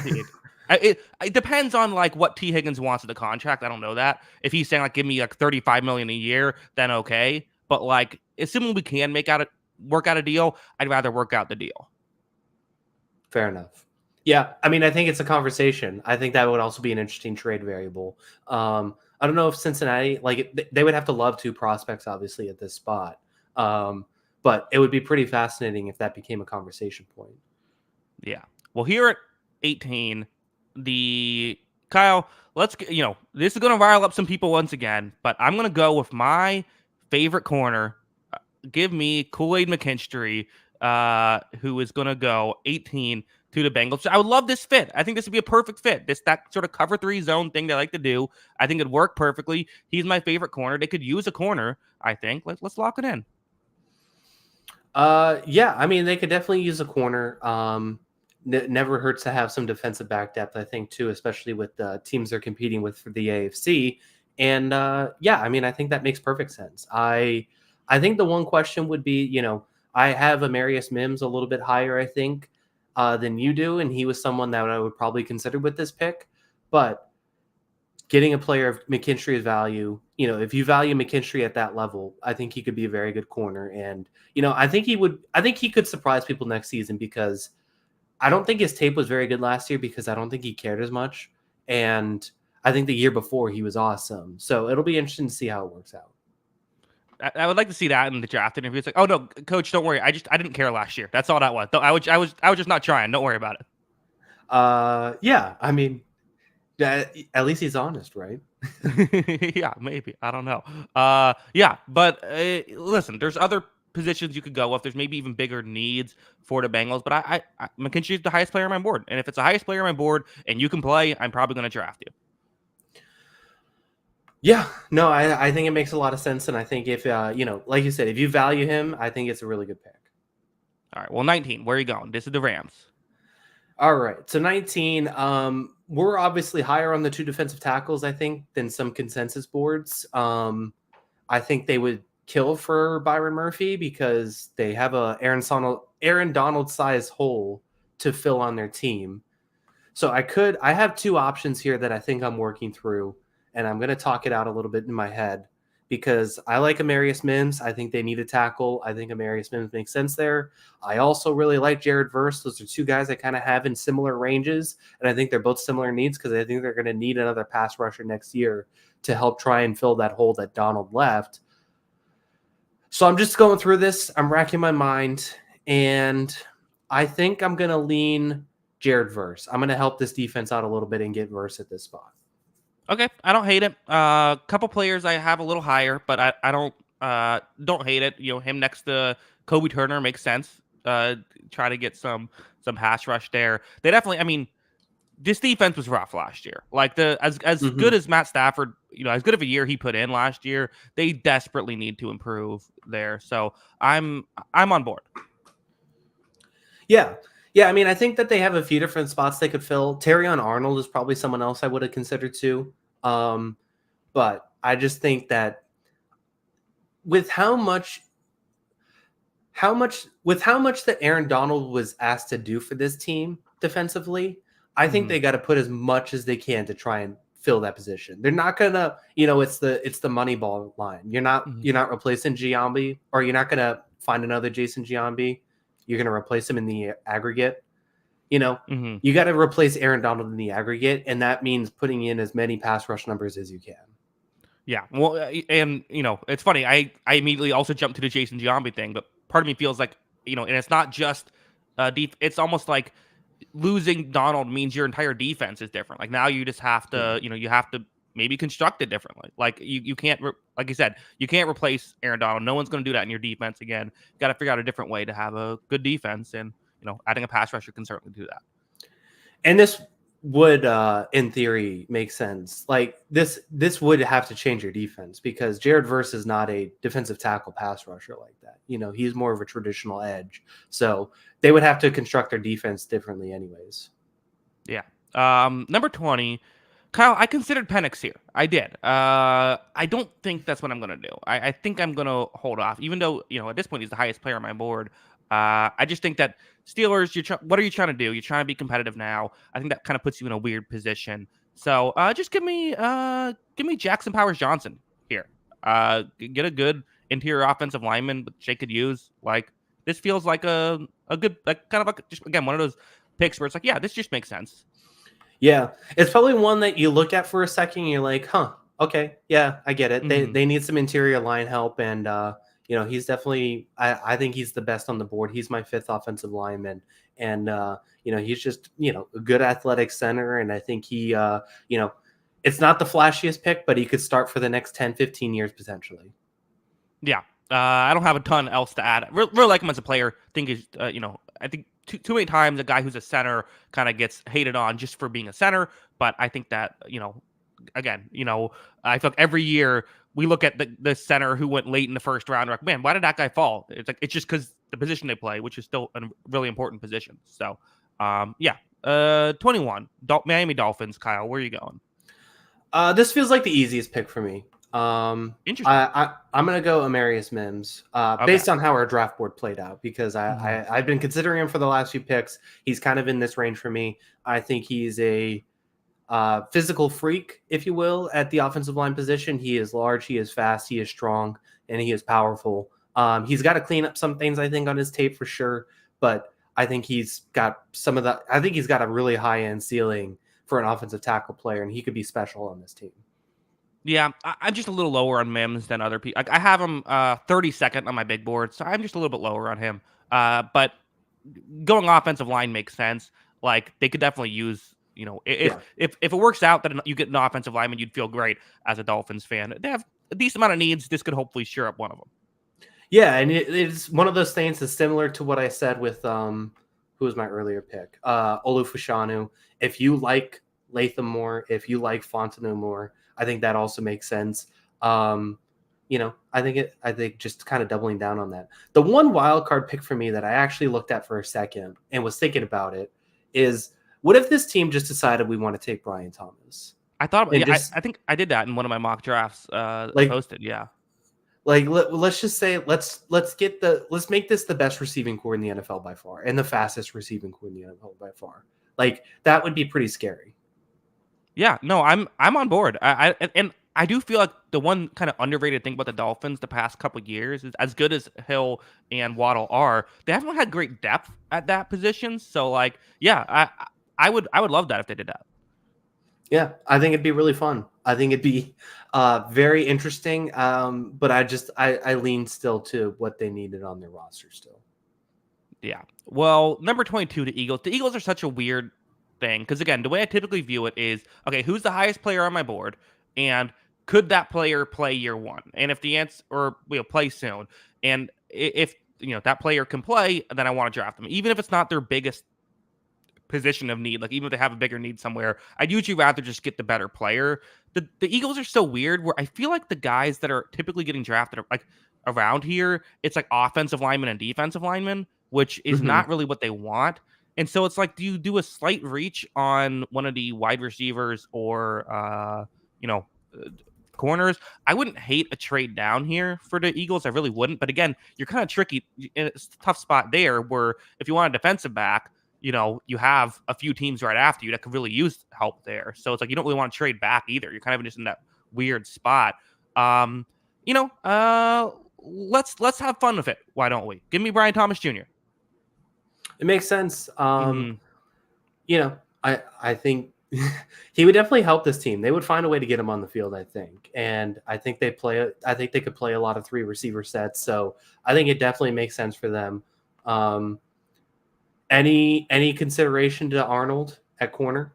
It depends on like what T Higgins wants of the contract. I don't know that. If he's saying like give me like 35 million a year, then okay. But like assuming we can work out a deal, I'd rather work out the deal. Fair enough. Yeah, I mean, I think it's a conversation. I think that would also be an interesting trade variable. I don't know if Cincinnati, they would have to love two prospects, obviously, at this spot. But it would be pretty fascinating if that became a conversation point. Yeah. Well, here at 18, Kyle, let's get, this is going to rile up some people once again, but I'm going to go with my favorite corner. Give me Kool-Aid McKinstry, who is going to go 18 to the Bengals. I would love this fit. I think this would be a perfect fit. That sort of cover 3 zone thing they like to do. I think it'd work perfectly. He's my favorite corner. They could use a corner, I think. Let's lock it in. Yeah, I mean, they could definitely use a corner. Never hurts to have some defensive back depth, I think, too, especially with the teams they're competing with for the AFC. And yeah, I mean, I think that makes perfect sense. I think the one question would be, I have Amarius Mims a little bit higher, I think, than you do, and he was someone that I would probably consider with this pick. But getting a player of McKinstry's value, if you value McKinstry at that level, I think he could be a very good corner. And, I think he could surprise people next season because I don't think his tape was very good last year because I don't think he cared as much. And I think the year before he was awesome. So it'll be interesting to see how it works out. I would like to see that in the draft interview. It's like, oh no, coach, don't worry. I didn't care last year. That's all that was. I was just not trying. Don't worry about it. Yeah, I mean, at least he's honest, right? Yeah, maybe. I don't know. Yeah, but listen, there's other positions you could go with. There's maybe even bigger needs for the Bengals, but I McKinstry is the highest player on my board, and if it's the highest player on my board and you can play, I'm probably going to draft you. Yeah, no, I think it makes a lot of sense, and I think if like you said, if you value him, I think it's a really good pick. All right, well, 19. Where are you going? This is the Rams. All right, so 19. We're obviously higher on the 2 defensive tackles, I think, than some consensus boards. I think they would kill for Byron Murphy because they have a Aaron Donald size hole to fill on their team. So I have 2 options here that I think I'm working through, and I'm going to talk it out a little bit in my head because I like Amarius Mims. I think they need a tackle. I think Amarius Mims makes sense there. I also really like Jared Verse. Those are 2 guys I kind of have in similar ranges, and I think they're both similar needs because I think they're going to need another pass rusher next year to help try and fill that hole that Donald left. So I'm just going through this. I'm racking my mind, and I think I'm going to lean Jared Verse. I'm going to help this defense out a little bit and get Verse at this spot. Okay, I don't hate it. Couple players I have a little higher, but I don't Don't hate it. Him next to Kobe Turner makes sense. Try to get some pass rush there. They definitely. I mean, this defense was rough last year. Like as good Hmm. as Matt Stafford, as good of a year he put in last year, they desperately need to improve there. So I'm on board. Yeah. Yeah, I mean, I think that they have a few different spots they could fill. Terrion Arnold is probably someone else I would have considered too. Um, but I just think that with how much that Aaron Donald was asked to do for this team defensively, I think Hmm. they got to put as much as they can to try and fill that position. They're not gonna, it's the money ball line. You're not Hmm. you're not replacing Giambi, or you're not gonna find another Jason Giambi. You're gonna replace him in the aggregate. You know, Hmm. you got to replace Aaron Donald in the aggregate, and that means putting in as many pass rush numbers as you can. Yeah. Well, and it's funny. I immediately also jumped to the Jason Giambi thing, but part of me feels like and it's not just it's almost like losing Donald means your entire defense is different. Like now you just have Yeah. to, you have to maybe construct it differently. Like you can't, like you said, you can't replace Aaron Donald. No one's going to do that in your defense again. You got to figure out a different way to have a good defense, and adding a pass rusher can certainly do that. And this would, in theory, make sense. Like this would have to change your defense because Jared Verse is not a defensive tackle pass rusher like that. He's more of a traditional edge. So they would have to construct their defense differently, anyways. Yeah. Number 20, Kyle, I considered Penix here. I did. I don't think that's what I'm gonna do. I think I'm gonna hold off, even though at this point he's the highest player on my board. I just think that Steelers. What are you trying to do? You're trying to be competitive now. I think that kind of puts you in a weird position. So just give me Jackson Powers Johnson here. Get a good interior offensive lineman which they could use. Like this feels like a good, like kind of like, just again, one of those picks where it's like, yeah, this just makes sense. Yeah, it's probably one that you look at for a second and you're like, huh, okay, yeah, I get it. They Hmm. they need some interior line help, and he's definitely, I think he's the best on the board. He's my fifth offensive lineman, and he's just a good athletic center, and I think he it's not the flashiest pick, but he could start for the next 10, 15 years potentially. Yeah. I don't have a ton else to add. Really like him as a player. Think he's, I think too many times a guy who's a center kind of gets hated on just for being a center. But I think that, again, I feel like every year we look at the center who went late in the first round. We're like, man, why did that guy fall? It's like, it's just because the position they play, which is still a really important position. So, yeah. 21, Miami Dolphins. Kyle, where are you going? This feels like the easiest pick for me. Interesting. I'm gonna go Amarius Mims, Okay. based on how our draft board played out, because Mhm. I've been considering him for the last few picks. He's kind of in this range for me. I think he's a physical freak, if you will, at the offensive line position. He is large, he is fast, he is strong, and he is powerful. He's got to clean up some things, I think, on his tape for sure, but I think he's got some of the. I think he's got a really high end ceiling for an offensive tackle player, and he could be special on this team. Yeah, I'm just a little lower on Mims than other people. Like I have him 32nd on my big board, so I'm just a little bit lower on him. But going offensive line makes sense. Like they could definitely use, Yeah. if it works out that you get an offensive lineman, you'd feel great as a Dolphins fan. They have a decent amount of needs. This could hopefully shore up one of them. Yeah, and it's one of those things that's similar to what I said with who was my earlier pick, Olufushanu. If you like Latham more, if you like Fontenot more, I think that also makes sense. Um, I think just kind of doubling down on that. The one wild card pick for me that I actually looked at for a second and was thinking about it is, what if this team just decided we want to take Brian Thomas I thought, and yeah, I, just I think I did that in one of my mock drafts. I like posted, yeah. let's just say let's make this the best receiving core in the NFL by far, and the fastest receiving core in the NFL by far. Like that would be pretty scary. Yeah, no, I'm on board. And I do feel like the one kind of underrated thing about the Dolphins the past couple of years is, as good as Hill and Waddle are, they haven't had great depth at that position. So like, yeah, I would love that if they did that. Yeah, I think it'd be really fun. I think it'd be very interesting. But I lean still to what they needed on their roster still. Yeah. Well, number 22, the Eagles. The Eagles are such a weird thing because again, the way I typically view it is, okay, who's the highest player on my board, and could that player play year one? And if the answer, or play soon, and if that player can play, then I want to draft them, even if it's not their biggest position of need. Like even if they have a bigger need somewhere, I'd usually rather just get the better player. The Eagles are so weird where I feel like the guys that are typically getting drafted are like around here, it's like offensive linemen and defensive linemen, which is Hmm. not really what they want. And so it's like, do you do a slight reach on one of the wide receivers or you know, uh, corners? I wouldn't hate a trade down here for the Eagles. I really wouldn't. But again, you're kind of tricky. It's a tough spot there where if you want a defensive back, you have a few teams right after you that could really use help there. So it's like you don't really want to trade back either. You're kind of just in that weird spot. Um, let's have fun with it. Why don't we? Give me Brian Thomas Jr. It makes sense. Hmm. You know, I think he would definitely help this team. They would find a way to get him on the field, I think. And I think I think they could play a lot of three receiver sets. So I think it definitely makes sense for them. Um, any consideration to Arnold at corner?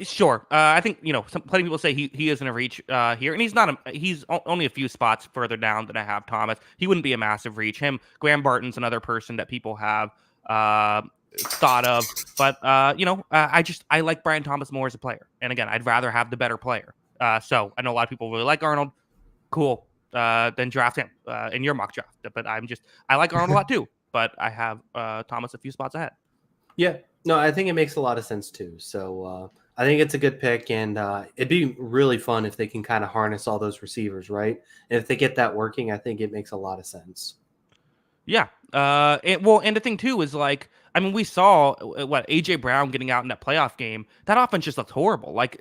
Sure. I think plenty of people say he isn't a reach here, and he's not. He's only a few spots further down than I have Thomas. He wouldn't be a massive reach. Him, Graham Barton's another person that people have uh, thought of, but I like Brian Thomas more as a player. And again, I'd rather have the better player. So I know a lot of people really like Arnold. Cool. Then draft him in your mock draft. But I like Arnold a lot too. But I have Thomas a few spots ahead. Yeah, no, I think it makes a lot of sense too. So I think it's a good pick, and it'd be really fun if they can kind of harness all those receivers, right? And if they get that working, I think it makes a lot of sense. Yeah. And the thing too is like, I mean, we saw what AJ Brown getting out in that playoff game. That offense just looked horrible. Like,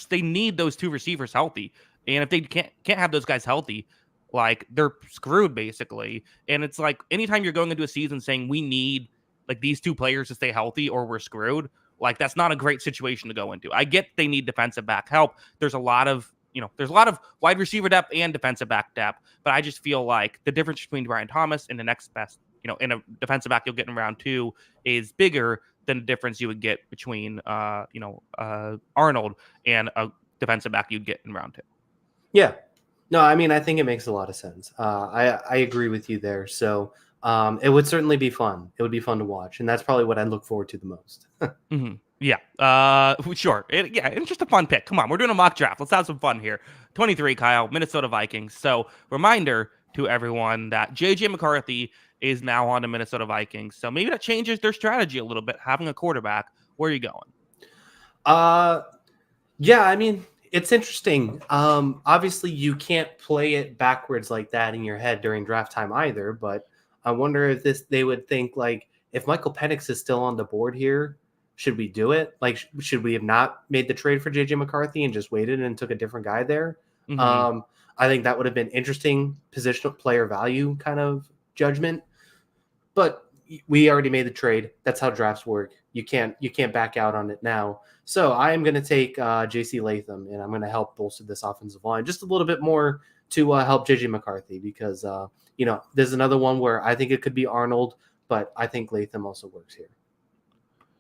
they need those two receivers healthy, and if they can't have those guys healthy, like they're screwed basically. And it's like anytime you're going into a season saying we need like these two players to stay healthy or we're screwed, like that's not a great situation to go into. I get they need defensive back help. There's a lot of wide receiver depth and defensive back depth, but I just feel like the difference between Brian Thomas and the next best, in a defensive back you'll get in round two is bigger than the difference you would get between, Arnold and a defensive back you'd get in round two. Yeah, no, I mean, I think it makes a lot of sense. I agree with you there. So it would certainly be fun. It would be fun to watch, and that's probably what I look forward to the most. Mm-hmm. Yeah. Sure. It's just a fun pick. Come on, we're doing a mock draft. Let's have some fun here. 23, Kyle, Minnesota Vikings. So, reminder to everyone that JJ McCarthy is now on the Minnesota Vikings. So maybe that changes their strategy a little bit, having a quarterback. Where are you going? Uh, yeah, I mean, it's interesting. Obviously, you can't play it backwards like that in your head during draft time either. But I wonder if they would think like if Michael Penix is still on the board here, should we do it? Like, should we have not made the trade for JJ McCarthy and just waited and took a different guy there? Mm-hmm. Um, I think that would have been interesting positional player value kind of judgment. But we already made the trade. That's how drafts work. You can't back out on it now. So I am going to take J.C. Latham, and I'm going to help bolster this offensive line just a little bit more to help J.J. McCarthy because there's another one where I think it could be Arnold, but I think Latham also works here.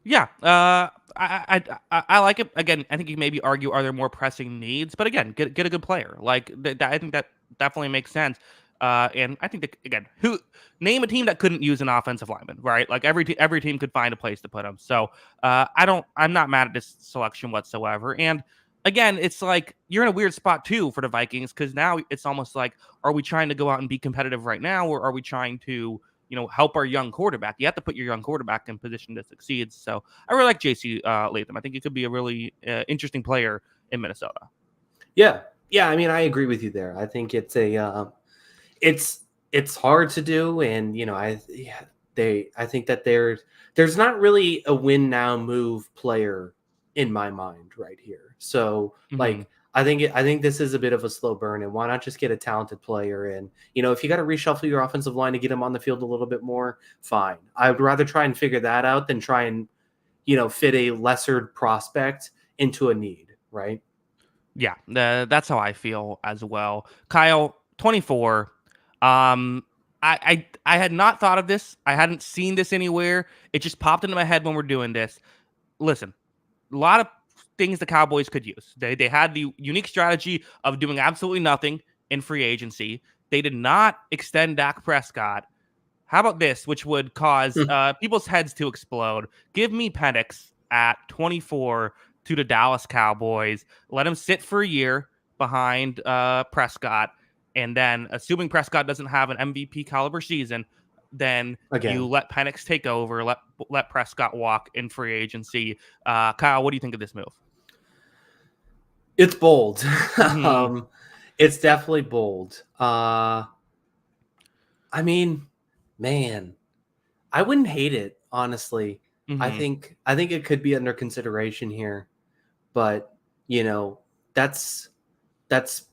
Yeah, I like it. Again, I think you maybe argue are there more pressing needs, but again, get a good player. Like I think that definitely makes sense. And I think that again, who name a team that couldn't use an offensive lineman, right? Like every team could find a place to put him. So I'm not mad at this selection whatsoever. And again, it's like you're in a weird spot too for the Vikings because now it's almost like, are we trying to go out and be competitive right now, or are we trying to help our young quarterback? You have to put your young quarterback in position to succeed. So I really like JC Latham. I think he could be a really interesting player in Minnesota. Yeah, yeah. I mean, I agree with you there. I think it's it's hard to do, and I think that there's not really a win now move player in my mind right here. So Hmm. like I think this is a bit of a slow burn, and why not just get a talented player? And if you got to reshuffle your offensive line to get him on the field a little bit more, fine. I would rather try and figure that out than try and fit a lesser prospect into a need, right? Yeah, that's how I feel as well. Kyle, 24. Um, I had not thought of this. I hadn't seen this anywhere. It just popped into my head when we're doing this. Listen, a lot of things the Cowboys could use. They had the unique strategy of doing absolutely nothing in free agency. They did not extend Dak Prescott. How about this, which would cause people's heads to explode? Give me Penix at 24 to the Dallas Cowboys. Let him sit for a year behind Prescott. And then, assuming Prescott doesn't have an MVP caliber season, then you Again, let Penix take over, let Prescott walk in free agency. Kyle, what do you think of this move? it's bold. Mm-hmm. It's definitely bold. I mean, man, I wouldn't hate it, honestly. Mm-hmm. I think it could be under consideration here, but you know, that's that's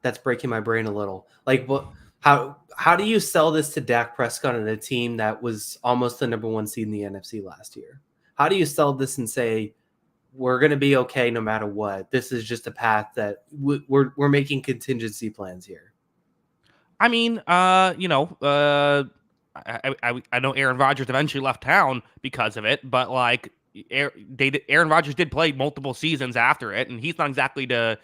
that's breaking my brain a little. Like, what? How do you sell this to Dak Prescott and a team that was almost the number one seed in the NFC last year? How do you sell this and say we're going to be okay no matter what? This is just a path that we're making contingency plans here. I mean, I know Aaron Rodgers eventually left town because of it, but like Aaron Rodgers did play multiple seasons after it, and he's not exactly the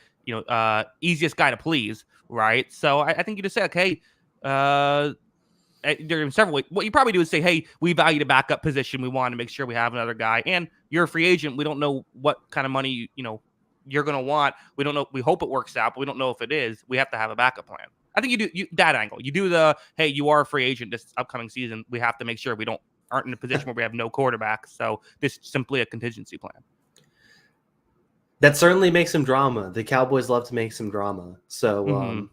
easiest guy to please, right? So I think you just say, okay, there are several ways. What you probably do is say, hey, we value the backup position. We want to make sure we have another guy, and you're a free agent. We don't know what kind of money you're going to want. We don't know. We hope it works out, but we don't know if it is. We have to have a backup plan. I think you do that angle. You do the hey, you are a free agent this upcoming season. We have to make sure we aren't in a position where we have no quarterback. So this is simply a contingency plan. That certainly makes some drama. The Cowboys love to make some drama. So Mm-hmm.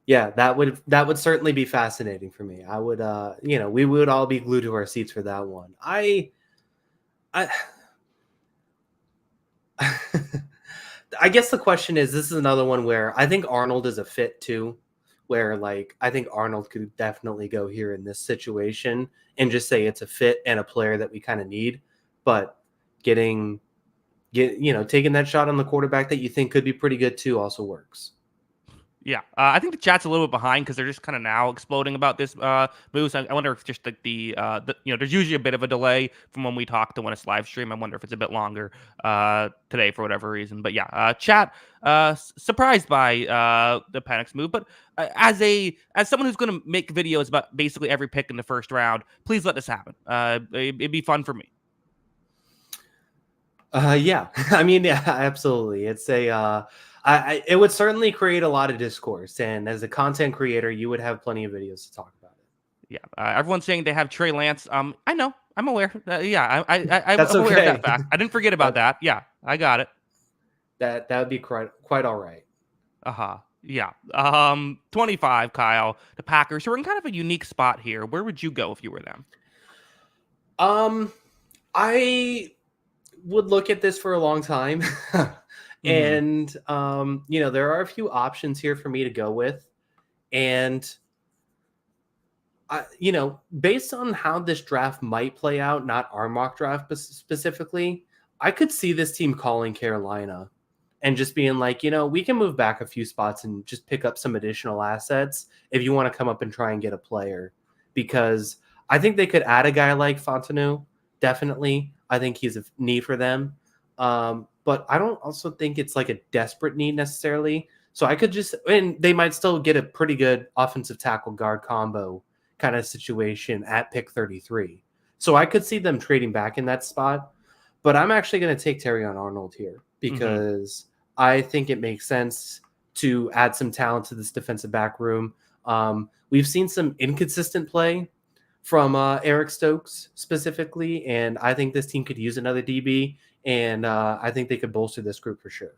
yeah, that would certainly be fascinating for me. I would we would all be glued to our seats for that one. I I guess the question is, this is another one where I think Arnold is a fit too, where like I think Arnold could definitely go here in this situation and just say it's a fit and a player that we kind of need, but taking that shot on the quarterback that you think could be pretty good too also works. Yeah, I think the chat's a little bit behind because they're just kind of now exploding about this move. So I wonder if just there's usually a bit of a delay from when we talk to when it's live stream. I wonder if it's a bit longer today for whatever reason. But yeah, chat surprised by the Penix move. But as someone who's going to make videos about basically every pick in the first round, please let this happen. It'd be fun for me. Yeah, I mean, yeah, absolutely. It's it would certainly create a lot of discourse, and as a content creator, you would have plenty of videos to talk about it. Yeah, everyone's saying they have Trey Lance. I know, I'm aware. Yeah, I'm That's aware of that okay. fact. I didn't forget about that. Yeah, I got it. That would be quite all right. Uh-huh. Yeah. 25, Kyle. The Packers, who are in kind of a unique spot here. Where would you go if you were them? I would look at this for a long time. Mm-hmm. And there are a few options here for me to go with. And based on how this draft might play out, not our mock draft but specifically, I could see this team calling Carolina and just being like, we can move back a few spots and just pick up some additional assets if you want to come up and try and get a player. Because I think they could add a guy like Fontenot, definitely. I think he's a need for them. But I don't also think it's like a desperate need necessarily. So I could and they might still get a pretty good offensive tackle guard combo kind of situation at pick 33. So I could see them trading back in that spot. But I'm actually going to take Terrion Arnold here because I think it makes sense to add some talent to this defensive back room. We've seen some inconsistent play from Eric Stokes specifically, and I think this team could use another DB, and I think they could bolster this group for sure.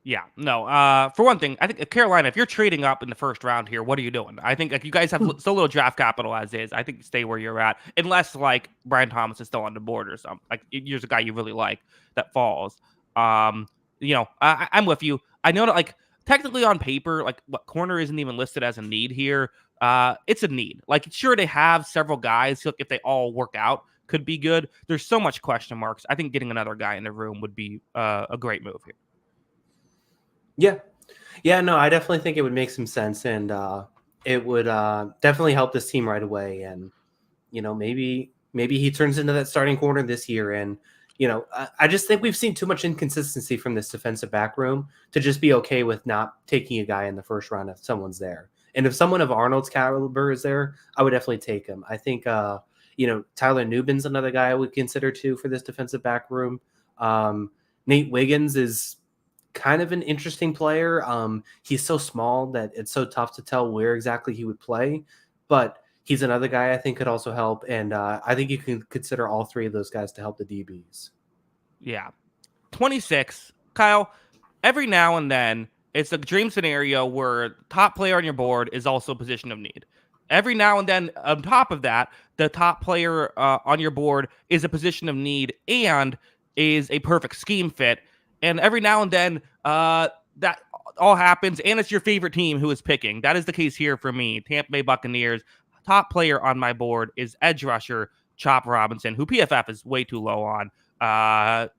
Yeah, no. For one thing, I think Carolina, if you're trading up in the first round here, what are you doing? I think like you guys have so little draft capital as is. I think you stay where you're at, unless like Brian Thomas is still on the board or something. Like here's a guy you really like that falls. I'm with you. I know that like technically on paper, like what corner isn't even listed as a need here. It's a need. Like sure they have several guys. Look, if they all work out, could be good. There's so much question marks. I think getting another guy in the room would be a great move here. Yeah, no, I definitely think it would make some sense, and it would definitely help this team right away. And maybe he turns into that starting corner this year, and I just think we've seen too much inconsistency from this defensive back room to just be okay with not taking a guy in the first round if someone's there. And if someone of Arnold's caliber is there, I would definitely take him. I think, Tyler Nubin's another guy I would consider too for this defensive back room. Nate Wiggins is kind of an interesting player. He's so small that it's so tough to tell where exactly he would play, but he's another guy I think could also help. And I think you can consider all three of those guys to help the DBs. Yeah. 26. Kyle, every now and then, it's a dream scenario where top player on your board is also a position of need. Every now and then, on top of that, the top player on your board is a position of need and is a perfect scheme fit. And every now and then, that all happens, and it's your favorite team who is picking. That is the case here for me. Tampa Bay Buccaneers. Top player on my board is edge rusher Chop Robinson, who PFF is way too low on.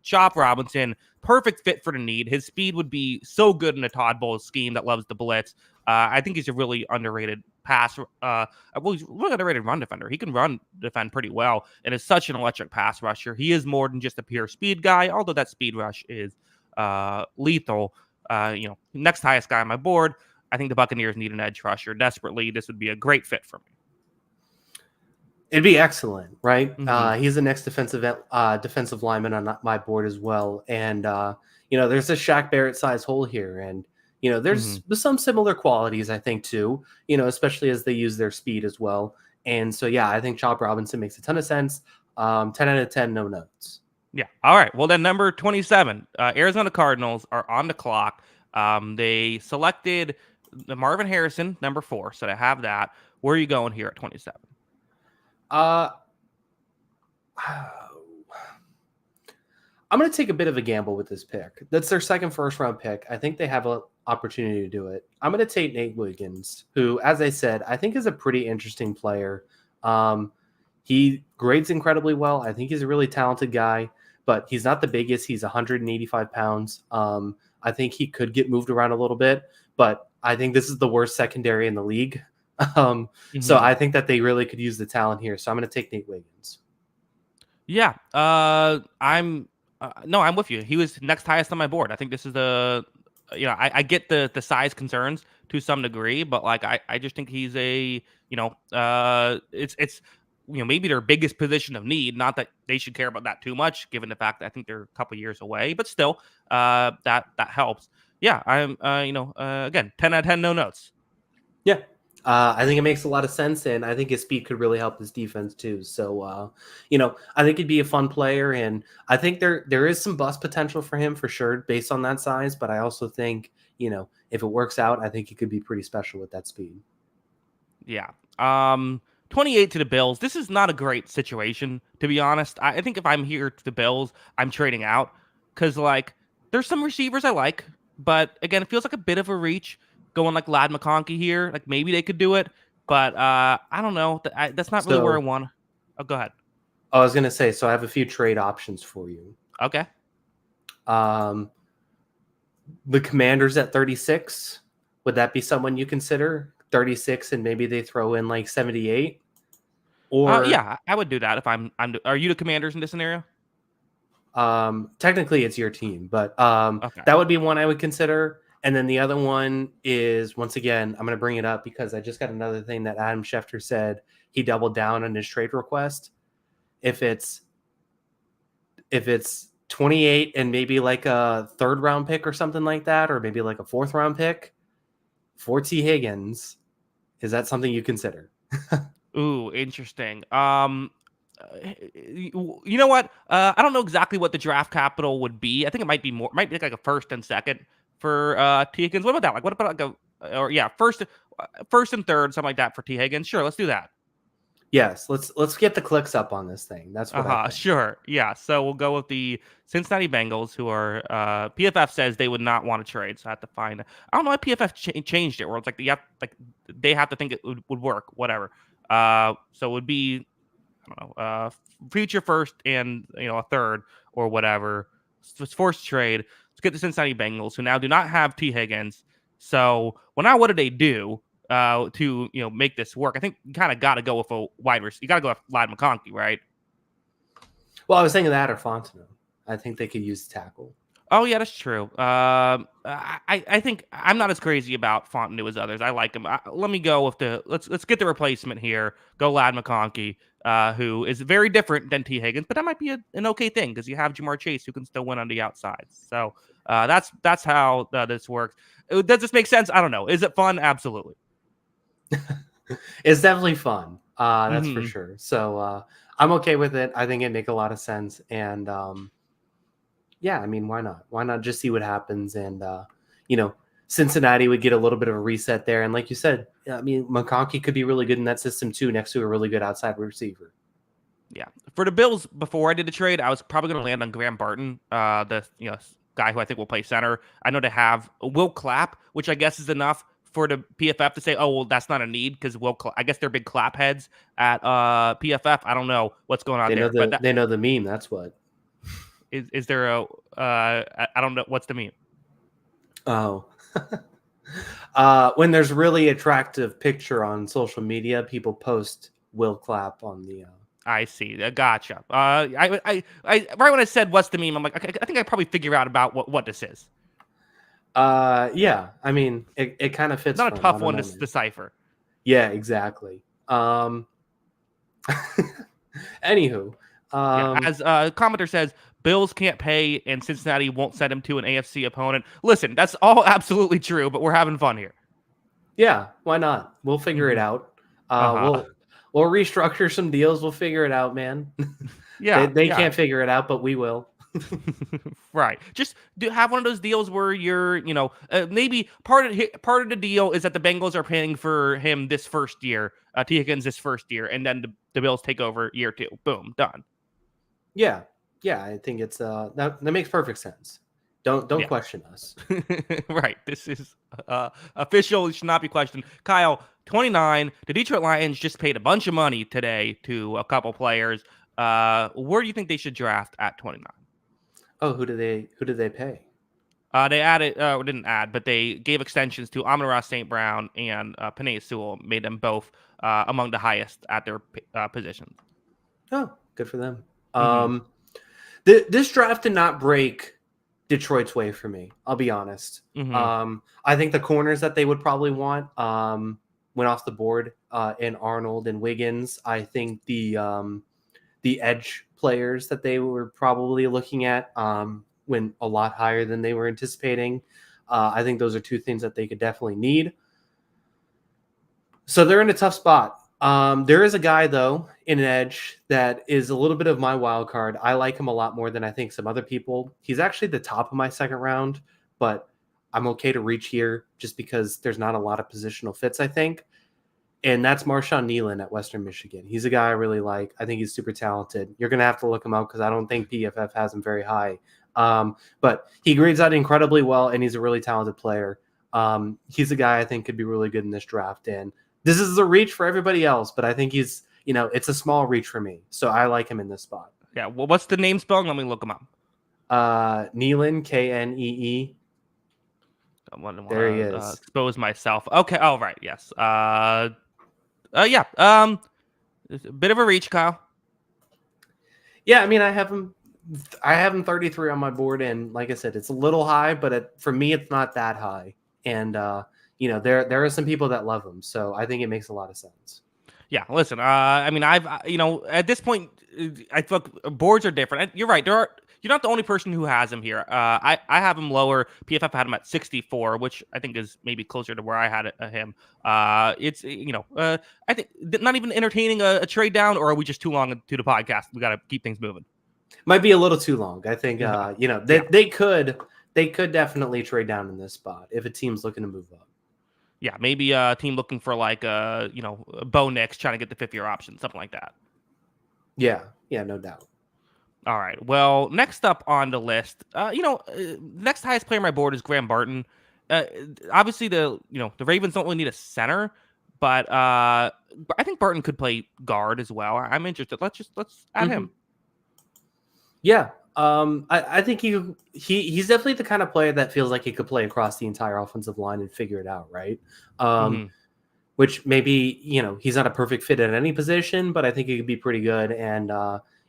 Chop Robinson, perfect fit for the need. His speed would be so good in a Todd Bowles scheme that loves the blitz. I think he's a really underrated pass. He's a really underrated run defender. He can run defend pretty well, and is such an electric pass rusher. He is more than just a pure speed guy, although that speed rush is lethal. Next highest guy on my board. I think the Buccaneers need an edge rusher desperately. This would be a great fit for me. It'd be excellent, right? Mm-hmm. He's the next defensive lineman on my board as well. And there's a Shaq Barrett size hole here, and there's some similar qualities I think too. Especially as they use their speed as well. And so yeah, I think Chop Robinson makes a ton of sense. 10 out of 10, no notes. Yeah. All right. Well, then number 27, Arizona Cardinals are on the clock. They selected Marvin Harrison, number 4. So they have that. Where are you going here at 27? I'm going to take a bit of a gamble with this pick. That's their second first round pick. I think they have an opportunity to do it. I'm going to take Nate Wiggins, who, as I said, I think is a pretty interesting player. He grades incredibly well. I think he's a really talented guy, but he's not the biggest. He's 185 pounds. I think he could get moved around a little bit, but I think this is the worst secondary in the league. So I think that they really could use the talent here. So I'm going to take Nate Wiggins. Yeah. I'm with you. He was next highest on my board. I think this is I get the size concerns to some degree, but like I just think he's it's maybe their biggest position of need. Not that they should care about that too much, given the fact that I think they're a couple years away, but still, that helps. Yeah, I'm again 10 out of 10, no notes. Yeah. I think it makes a lot of sense, and I think his speed could really help his defense too. So, I think he'd be a fun player, and I think there is some bust potential for him for sure based on that size. But I also think, if it works out, I think he could be pretty special with that speed. Yeah. 28 to the Bills. This is not a great situation, to be honest. I think if I'm here to the Bills, I'm trading out because there's some receivers I like, but again, it feels like a bit of a reach. Going like Lad McConkey here, like maybe they could do it, but I don't know. That's not really where I want. Oh, go ahead. I was gonna say, so I have a few trade options for you. Okay. The Commanders at 36. Would that be someone you consider? 36, and maybe they throw in like 78. Or yeah, I would do that if I'm. Are you the Commanders in this scenario? Technically, it's your team, but Okay. that would be one I would consider. And then the other one is, once again, I'm going to bring it up because I just got another thing that Adam Schefter said he doubled down on his trade request. If it's 28 and maybe like a third round pick or something like that, or maybe like a fourth round pick for T. Higgins, is that something you consider? Ooh, interesting. You know what? I don't know exactly what the draft capital would be. I think it might be like a first and second for T. Higgins. What about that? Like, what about first and third, something like that for T. Higgins? Sure, let's do that. Yes, let's get the clicks up on this thing. That's what I think. Sure. Yeah. So we'll go with the Cincinnati Bengals, who are PFF says they would not want to trade. So I have to find. I don't know why PFF changed it, where it's like they have to think it would work. Whatever. So it would be, I don't know, future first and a third or whatever. It's forced trade. Let's get the Cincinnati Bengals, who now do not have T. Higgins. So now what do they do to make this work? I think you kind of got to go with a wide receiver. You got to go with Lad McConkey, right? Well, I was thinking that or Fontenot. I think they could use tackle. Oh yeah, that's true. I think I'm not as crazy about Fontenot as others. I like him. Let me go with let's get the replacement here. Go Lad McConkey, who is very different than T Higgins, but that might be an okay thing because you have Jamar Chase who can still win on the outside. So that's how this works. Does this make sense? I don't know. Is it fun? Absolutely. It's definitely fun. That's for Hmm. sure. So I'm okay with it. I think it make a lot of sense. And yeah, I mean, why not? Why not just see what happens? And you know, Cincinnati would get a little bit of a reset there. And like you said, I mean, McConkey could be really good in that system too, next to a really good outside receiver. Yeah. For the Bills, before I did the trade, I was probably going to land on Graham Barton, the guy who I think will play center. I know they have Will Clapp, which I guess is enough for the PFF to say, oh well, that's not a need because I guess they're big clap heads at PFF. I don't know what's going on They know there, but they know the meme. That's what. is there a I don't know what's the meme. Oh. When there's really attractive picture on social media, people post Will Clapp on the. I see. Gotcha. Right when I said what's the meme, I'm like, okay, I think I probably figure out about what this is. Yeah. I mean, it kind of fits Not a for him. I tough don't one know, to man. decipher. Yeah, exactly. Anywho, Yeah, as commenter says, Bills can't pay and Cincinnati won't send him to an AFC opponent. Listen, that's all absolutely true, but we're having fun here. yeah, why not? We'll figure it Hmm. out. Uh-huh. We'll restructure some deals. We'll figure it out, man. Yeah, They yeah. can't figure it out, but we will. Right. Just have one of those deals where you're, maybe part of the deal is that the Bengals are paying for him this first year, T. Higgins this first year, and then the Bills take over year 2. Boom, done. Yeah, yeah. I think it's that makes perfect sense. Don't Yeah. question us. Right. This is official. It should not be questioned. Kyle, 29. The Detroit Lions just paid a bunch of money today to a couple players. Where do you think they should draft at 29? Oh, who did they pay? They added, didn't add, but they gave extensions to Amon-Ra St. Brown and Penei Sewell, made them both among the highest at their positions. Oh, good for them. Hmm. This draft did not break Detroit's way for me. I'll be honest. Hmm. I think the corners that they would probably want went off the board in Arnold and Wiggins. I think the edge players that they were probably looking at went a lot higher than they were anticipating. I think those are two things that they could definitely need. So they're in a tough spot. There is a guy though in an edge that is a little bit of my wild card. I like him a lot more than I think some other people. He's actually the top of my second round, but I'm okay to reach here just because there's not a lot of positional fits, I think. And that's Marshawn Nealon at Western Michigan. He's a guy I really like. I think he's super talented. You're going to have to look him up because I don't think PFF has him very high. But he grades out incredibly well, and he's a really talented player. He's a guy I think could be really good in this draft. And this is a reach for everybody else, but I think he's, it's a small reach for me. So I like him in this spot. Yeah. Well, what's the name spelling? Let me look him up. Nealon, Knee. I want There he to is. expose myself. Okay. Oh, right. Yes. Yeah. It's a bit of a reach, Kyle. Yeah, I mean, I have him 33 on my board, and like I said, it's a little high, but for me, it's not that high. And there are some people that love him, so I think it makes a lot of sense. Yeah, listen. I mean, at this point, I feel like boards are different. You're right. You're not the only person who has him here. I have him lower. PFF had him at 64, which I think is maybe closer to where I had him. It's I think not even entertaining a trade down, or are we just too long into the podcast? We got to keep things moving. Might be a little too long. I think Yeah. they could definitely trade down in this spot if a team's looking to move up. Yeah, maybe a team looking for like Bo Nix trying to get the 5th-year option, something like that. Yeah, no doubt. All right. Well, next up on the list, next highest player on my board is Graham Barton. Obviously, the Ravens don't really need a center, but I think Barton could play guard as well. I'm interested. Let's add him. Yeah, I think he's definitely the kind of player that feels like he could play across the entire offensive line and figure it out, right? Mm-hmm. Which maybe he's not a perfect fit at any position, but I think he could be pretty good. And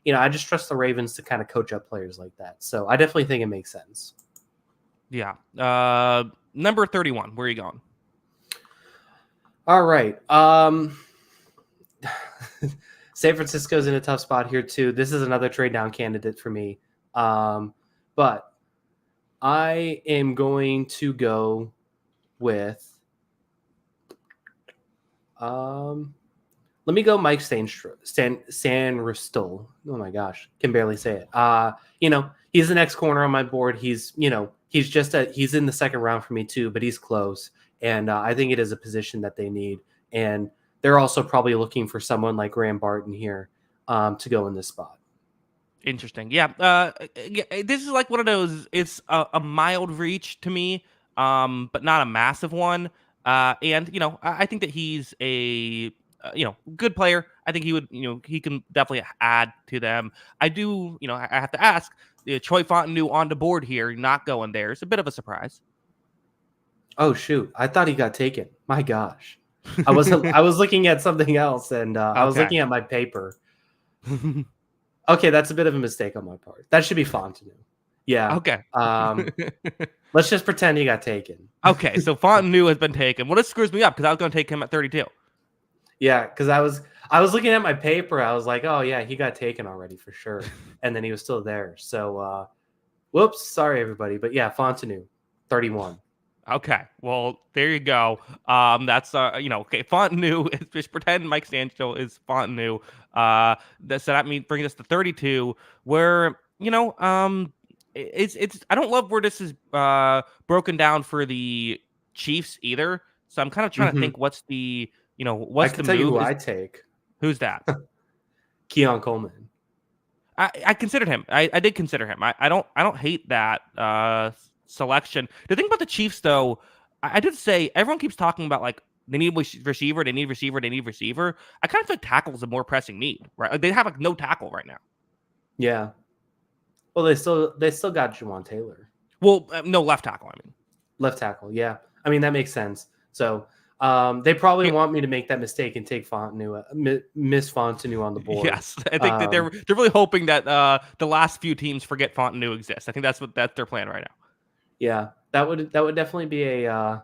I just trust the Ravens to kind of coach up players like that. So I definitely think it makes sense. Yeah. Number 31. Where are you going? All right. San Francisco's in a tough spot here too. This is another trade down candidate for me. But I am going to go with let me go Mike Sanristel. Oh my gosh, can barely say it. He's the next corner on my board. He's he's in the second round for me too, but he's close. And I think it is a position that they need. And they're also probably looking for someone like Graham Barton here to go in this spot. Interesting. Yeah. This is like one of those. It's a mild reach to me, but not a massive one. And I think that he's a good player. I think he would, he can definitely add to them. I do, I have to ask. Troy Fontenot on the board here, not going there. It's a bit of a surprise. Oh shoot! I thought he got taken. My gosh, I was looking at something else, and I was Okay. looking at my paper. Okay, that's a bit of a mistake on my part. That should be Fontenot. Yeah. Okay. Let's just pretend he got taken. Okay, so Fontenot has been taken. Well, this screws me up because I was going to take him at 32. Yeah, because I was looking at my paper. I was like, oh yeah, he got taken already for sure, and then he was still there. So, whoops, sorry everybody, but yeah, Fontenot, 31. Okay, well there you go. That's okay. Fontenot. Just pretend Mike Sancho is Fontenot. So that means brings us to 32, where it's I don't love where this is broken down for the Chiefs either. So I'm kind of trying to think what's the I what's can the tell you move? who I take. Who's that? Keon Coleman. I considered him. I did consider him. I don't hate that selection. The thing about the Chiefs, though, I did say everyone keeps talking about like they need receiver, they need receiver, they need receiver. I kind of feel like tackle is a more pressing need, right? Like, they have like no tackle right now. Yeah. Well, they still got Juwan Taylor. Well, no left tackle. I mean, left tackle. Yeah, I mean that makes sense. So they probably want me to make that mistake and take Fontenot, miss Fontenot on the board. Yes, I think that they're really hoping that the last few teams forget Fontenot exists. I think that's their plan right now. Yeah, that would definitely be a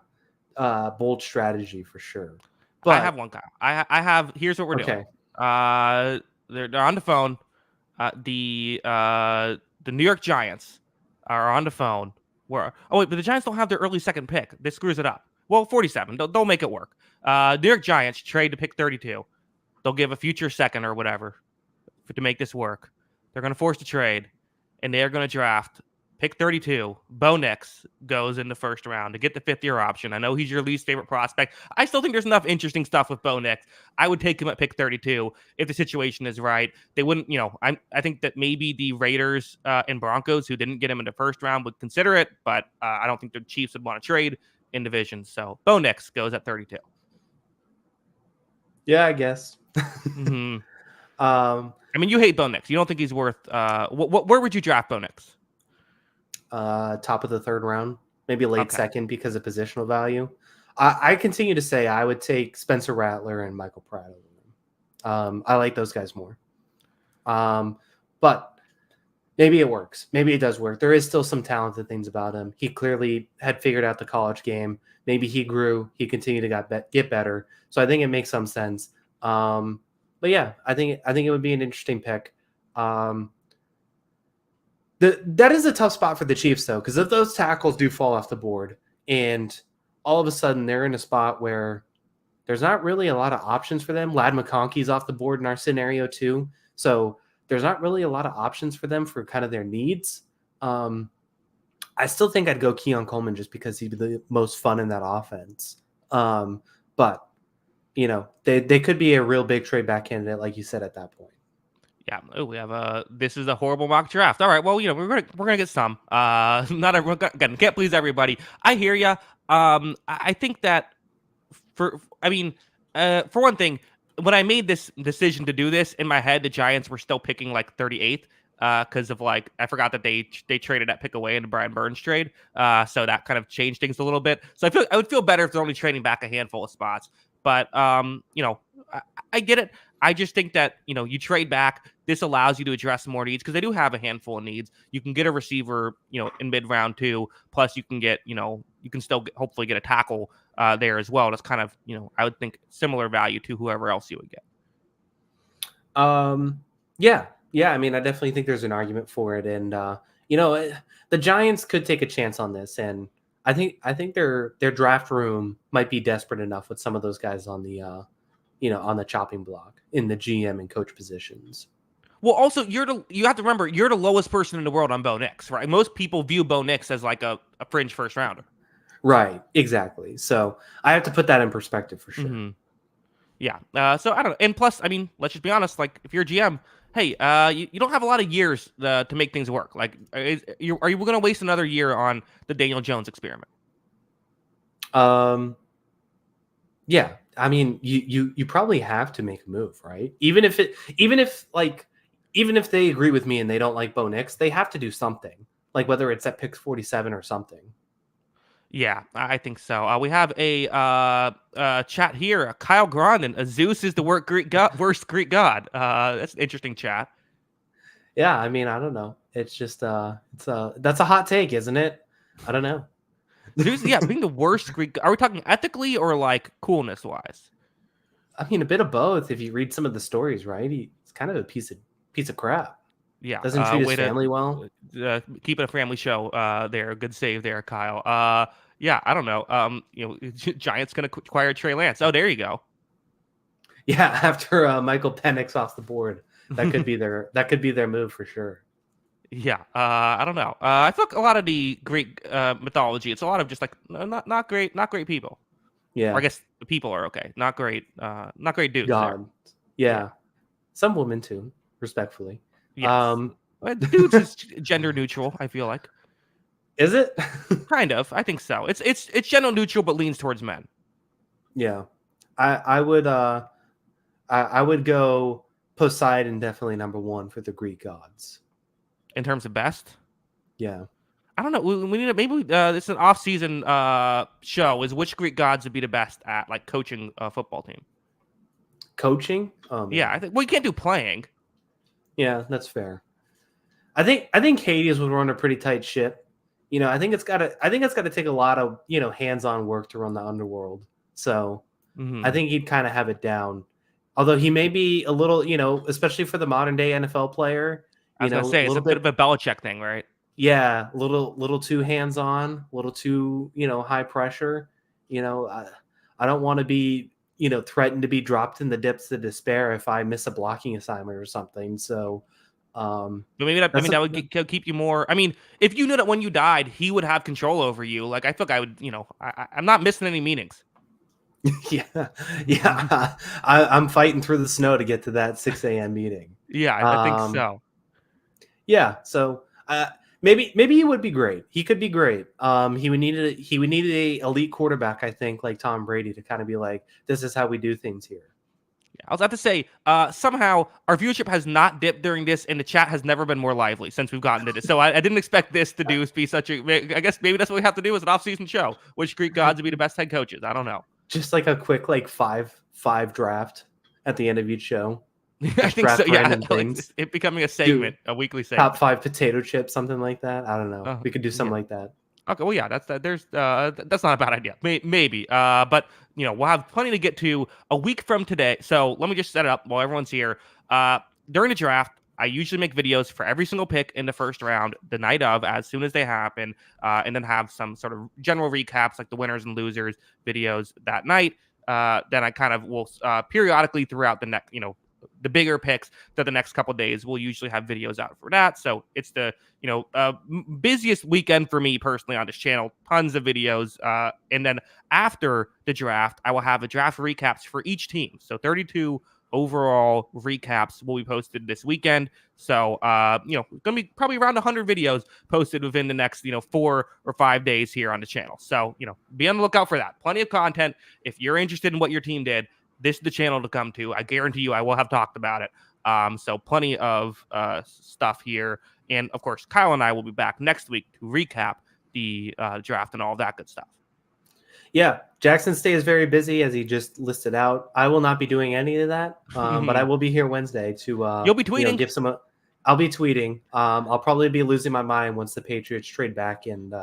bold strategy for sure. But I have one guy. I have. Here's what we're doing. They're on the phone. The New York Giants are on the phone. But the Giants don't have their early second pick. This screws it up. Well, 47. They'll make it work. New York Giants trade to pick 32. They'll give a future second or whatever to make this work. They're going to force the trade, and they are going to draft pick 32. Bo Nix goes in the first round to get the fifth-year option. I know he's your least favorite prospect. I still think there's enough interesting stuff with Bo Nix. I would take him at pick 32 if the situation is right. They wouldn't, I think that maybe the Raiders and Broncos, who didn't get him in the first round, would consider it, but I don't think the Chiefs would want to trade in divisions. So Bo Nix goes at 32. Yeah, I guess. Mm-hmm. I mean, you hate Bo Nix. You don't think he's worth. Where would you draft Bo Nix? Top of the third round, maybe late second because of positional value. I continue to say I would take Spencer Rattler and Michael Pratt over him. I like those guys more. But maybe it works. Maybe it does work. There is still some talented things about him. He clearly had figured out the college game. Maybe he grew. He continued to get better. So I think it makes some sense. But yeah, I think it would be an interesting pick. That is a tough spot for the Chiefs, though, because if those tackles do fall off the board and all of a sudden they're in a spot where there's not really a lot of options for them. Ladd McConkey's off the board in our scenario, too. So there's not really a lot of options for them for kind of their needs. I still think I'd go Keon Coleman just because he'd be the most fun in that offense. But, they could be a real big trade back candidate, like you said, at that point. Yeah. Oh, we have this is a horrible mock draft. All right. Well, we're gonna get some. Not everyone again, can't please everybody. I hear you. I think that for one thing, when I made this decision to do this in my head, the Giants were still picking like 38th because of I forgot that they traded that pick away in the Brian Burns trade. So that kind of changed things a little bit. So I would feel better if they're only trading back a handful of spots. But I get it. I just think that, you trade back. This allows you to address more needs because they do have a handful of needs. You can get a receiver, in mid round too. Plus, you can get, you can still hopefully get a tackle there as well. That's kind of, I would think similar value to whoever else you would get. Yeah, yeah. I mean, I definitely think there's an argument for it, and the Giants could take a chance on this, and I think their draft room might be desperate enough with some of those guys on the on the chopping block in the GM and coach positions. Well, also you have to remember you're the lowest person in the world on Bo Nix, right? Most people view Bo Nix as like a fringe first rounder. Right, exactly. So I have to put that in perspective for sure. Mm-hmm. Yeah. So I don't know. And plus, I mean, let's just be honest. Like, if you're a GM, hey, you don't have a lot of years to make things work. Like, are you going to waste another year on the Daniel Jones experiment? Um, yeah. I mean, you probably have to make a move, right? Even if they agree with me and they don't like Bo Nix, they have to do something. Like whether it's at pick 47 or something. Yeah, I think so. We have a chat here. Kyle Grondin, a Zeus is the worst Greek god. That's an interesting chat. Yeah, I mean, I don't know. It's just that's a hot take, isn't it? I don't know. Zeus, yeah, being the worst Greek. Are we talking ethically or like coolness wise? I mean, a bit of both. If you read some of the stories, right? He's kind of a piece of crap. Yeah, Doesn't treat his way to family well. keep it a family show. There, good save there, Kyle. Yeah, I don't know. Giants gonna acquire Trey Lance. Oh, there you go. Yeah, after Michael Penix off the board, that could be their move for sure. Yeah, I don't know. I feel like a lot of the Greek mythology, it's a lot of just like not great people. Yeah, Or I guess the people are okay. Not great dudes there. God. Yeah, some women too, respectfully. Yes. Um, Dudes is gender neutral, I feel like. is it? Kind of. I think so. It's gender neutral but leans towards men. Yeah, I would I would go Poseidon definitely number one for the Greek gods. In terms of best. Yeah. I don't know. We need to maybe it's an off-season show. Is which Greek gods would be the best at like coaching a football team? Coaching? Oh man. Yeah, I think. Well, you can't do playing. Yeah, that's fair. I think Hades would run a pretty tight ship. I think it's gotta take a lot of, hands-on work to run the underworld. So Mm-hmm. I think he'd kind of have it down. Although he may be a little, especially for the modern day NFL player, I was gonna a say it's little a bit of bit, a Belichick thing, right? yeah, little too hands-on, a little too, high pressure. I don't want to be, threatened to be dropped in the depths of despair if I miss a blocking assignment or something. So, But maybe that. I mean, that would keep you more. I mean, if you knew that when you died, he would have control over you. Like I feel like I would. I'm not missing any meetings. yeah, yeah. I'm fighting through the snow to get to that 6 a.m. meeting. Yeah, I think so. Yeah, so maybe he would be great. He could be great. He would need a elite quarterback, I think, like Tom Brady, to kind of be like, this is how we do things here. Yeah, I was about to say, somehow our viewership has not dipped during this, and the chat has never been more lively since we've gotten to this. So I didn't expect this to be such a. I guess maybe that's what we have to do as an off-season show. Which Greek gods would be the best head coaches? I don't know. Just like a quick five draft at the end of each show. I think so. Yeah, like it becoming a segment, a weekly segment. Top 5 potato chips, something like that. I don't know. We could do something like that. Okay, well, yeah, that's not a bad idea. Maybe, but we'll have plenty to get to a week from today. So let me just set it up while everyone's here. During the draft, I usually make videos for every single pick in the first round, the night of, as soon as they happen, and then have some sort of general recaps, like the winners and losers videos that night. Then I kind of will periodically throughout the next, the bigger picks that the next couple days we'll usually have videos out for that. So it's the busiest weekend for me personally on this channel. Tons of videos, and then after the draft, I will have a draft recaps for each team. So 32 overall recaps will be posted this weekend. So gonna be probably around 100 videos posted within the next 4 or 5 days here on the channel. So be on the lookout for that. Plenty of content. If you're interested in what your team did, this is the channel to come to. I guarantee you I will have talked about it. So plenty of stuff here. And, of course, Kyle and I will be back next week to recap the draft and all that good stuff. Yeah, Jackson State is very busy, as he just listed out. I will not be doing any of that, but I will be here Wednesday to, You'll be tweeting. give some. I'll be tweeting. I'll probably be losing my mind once the Patriots trade back and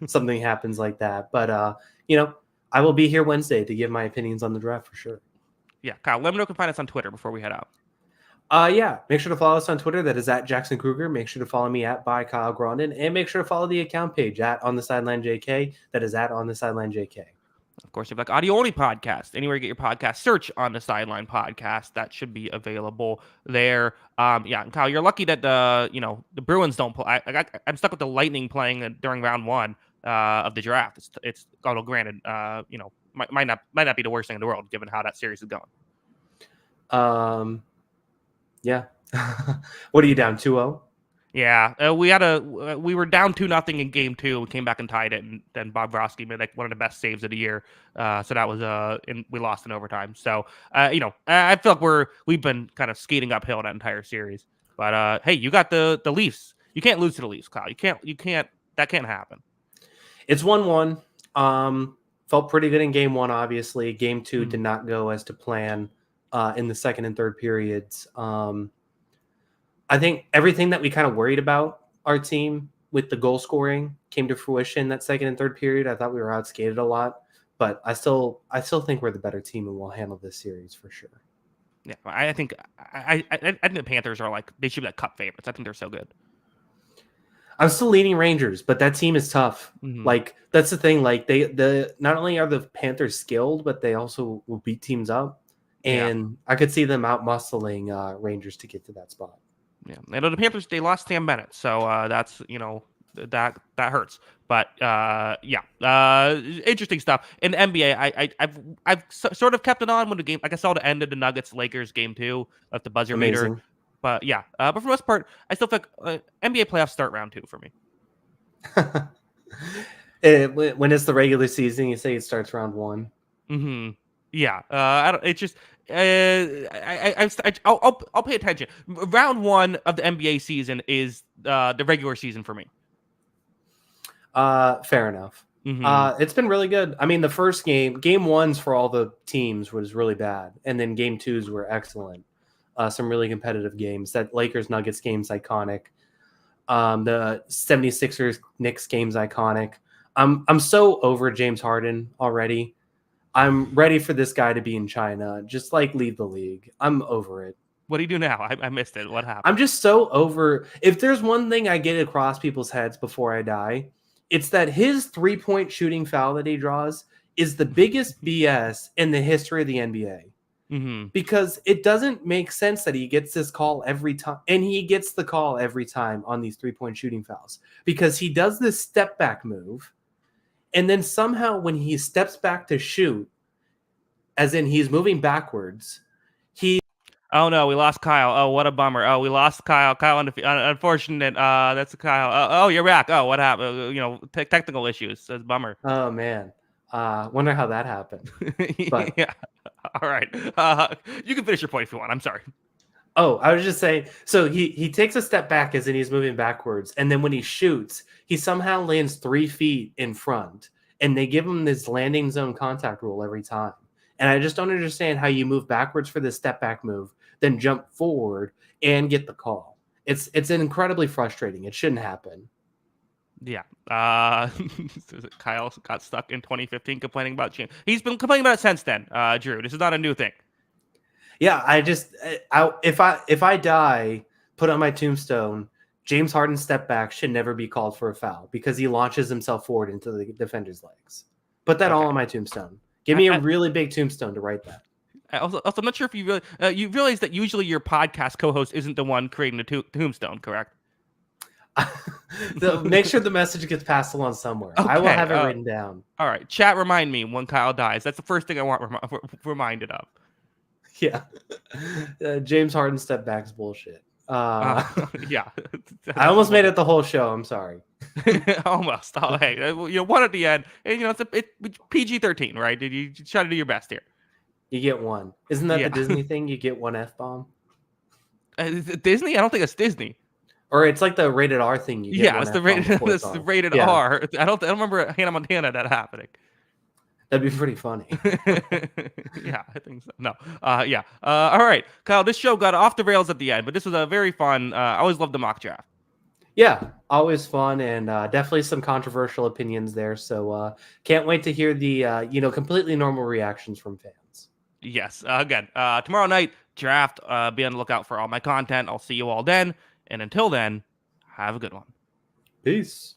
something happens like that. But I will be here Wednesday to give my opinions on the draft for sure. Yeah, Kyle, let me know if you can find us on Twitter before we head out. Yeah, make sure to follow us on Twitter. That is at Jackson Kruger. Make sure to follow me at by Kyle Grondin, and make sure to follow the account page at On the Sideline JK. That is at On the Sideline JK. Of course, you have like audio only podcast. Anywhere you get your podcast, search On the Sideline podcast. That should be available there. Yeah, and Kyle, you're lucky that the Bruins don't play. I'm stuck with the Lightning playing during round one of the draft. It's granted, might not be the worst thing in the world given how that series is going. Yeah. What are you down 2-0? Yeah, we were down 2-0 in game two. We came back and tied it, and then Bob Vrosky made like one of the best saves of the year. So that was we lost in overtime. So I feel like we've been kind of skating uphill that entire series. But hey, you got the Leafs. You can't lose to the Leafs, Kyle. You can't. That can't happen. It's 1-1. Felt pretty good in game one. Obviously, game two did not go as to plan in the second and third periods. I think everything that we kind of worried about our team with the goal scoring came to fruition that second and third period. I thought we were outskated a lot, but I still think we're the better team and we'll handle this series for sure. Yeah, I think the Panthers are they should be like cup favorites. I think they're so good. I'm still leaning Rangers, but that team is tough. Mm-hmm. Like that's the thing. Like the not only are the Panthers skilled, but they also will beat teams up. And I could see them out muscling Rangers to get to that spot. Yeah, and the Panthers, they lost Sam Bennett, so that's that hurts. But interesting stuff in the NBA. I've sort of kept it on when the game. I saw the end of the Nuggets Lakers game 2 of the buzzer beater. But yeah, but for the most part, I still think NBA playoffs start round 2 for me. When it's the regular season, you say it starts round 1. Mm-hmm. Yeah, I don't. It's just I'll pay attention. Round 1 of the NBA season is the regular season for me. Fair enough. Mm-hmm. It's been really good. I mean, the first game 1s for all the teams was really bad, and then game 2s were excellent. Some really competitive games. That Lakers Nuggets game's iconic. The 76ers Knicks game's iconic. I'm so over James Harden already. I'm ready for this guy to be in China. Just leave the league. I'm over it. What do you do now? I missed it. What happened? I'm just so over. If there's one thing I get across people's heads before I die, it's that his 3-point shooting foul that he draws is the biggest BS in the history of the NBA. Mm-hmm. Because it doesn't make sense that he gets this call every time. And he gets the call every time on these 3-point shooting fouls. Because he does this step back move. And then somehow when he steps back to shoot, as in he's moving backwards, oh no, we lost Kyle. Oh, what a bummer. Oh, we lost Kyle. Kyle, unfortunate. That's Kyle. Oh, you're back. Oh, what happened? Technical issues. That's a bummer. Oh man. Wonder how that happened. But yeah. All right. You can finish your point if you want. I'm sorry. Oh, I was just saying. So he takes a step back as in he's moving backwards, and then when he shoots, he somehow lands 3 feet in front, and they give him this landing zone contact rule every time. And I just don't understand how you move backwards for this step back move, then jump forward and get the call. It's incredibly frustrating. It shouldn't happen. Yeah. Kyle got stuck in 2015 complaining about change. He's been complaining about it since then, Drew. This is not a new thing. Yeah, if I die, put on my tombstone, James Harden's step back should never be called for a foul because he launches himself forward into the defender's legs. Put that all on my tombstone. Give me a really big tombstone to write that. Also, I'm not sure if you really you realize that usually your podcast co-host isn't the one creating the tombstone, correct? Make sure the message gets passed along somewhere. Okay, I will have it written down. All right, chat. Remind me when Kyle dies. That's the first thing I want reminded of. Yeah, James Harden step back's bullshit. Yeah, I almost made it the whole show. I'm sorry. Almost. Oh, hey, one at the end. And, it's PG-13, right? Did you try to do your best here? You get one. Isn't that the Disney thing? You get one F-bomb. Is it Disney? I don't think it's Disney. Or it's like the rated R thing. You get it's the rated R. I don't remember Hannah Montana that happening. That'd be pretty funny. Yeah, I think so. No, yeah. All right, Kyle. This show got off the rails at the end, but this was a very fun. I always love the mock draft. Yeah, always fun and definitely some controversial opinions there. So can't wait to hear the completely normal reactions from fans. Yes. Again, tomorrow night draft. Be on the lookout for all my content. I'll see you all then. And until then, have a good one. Peace.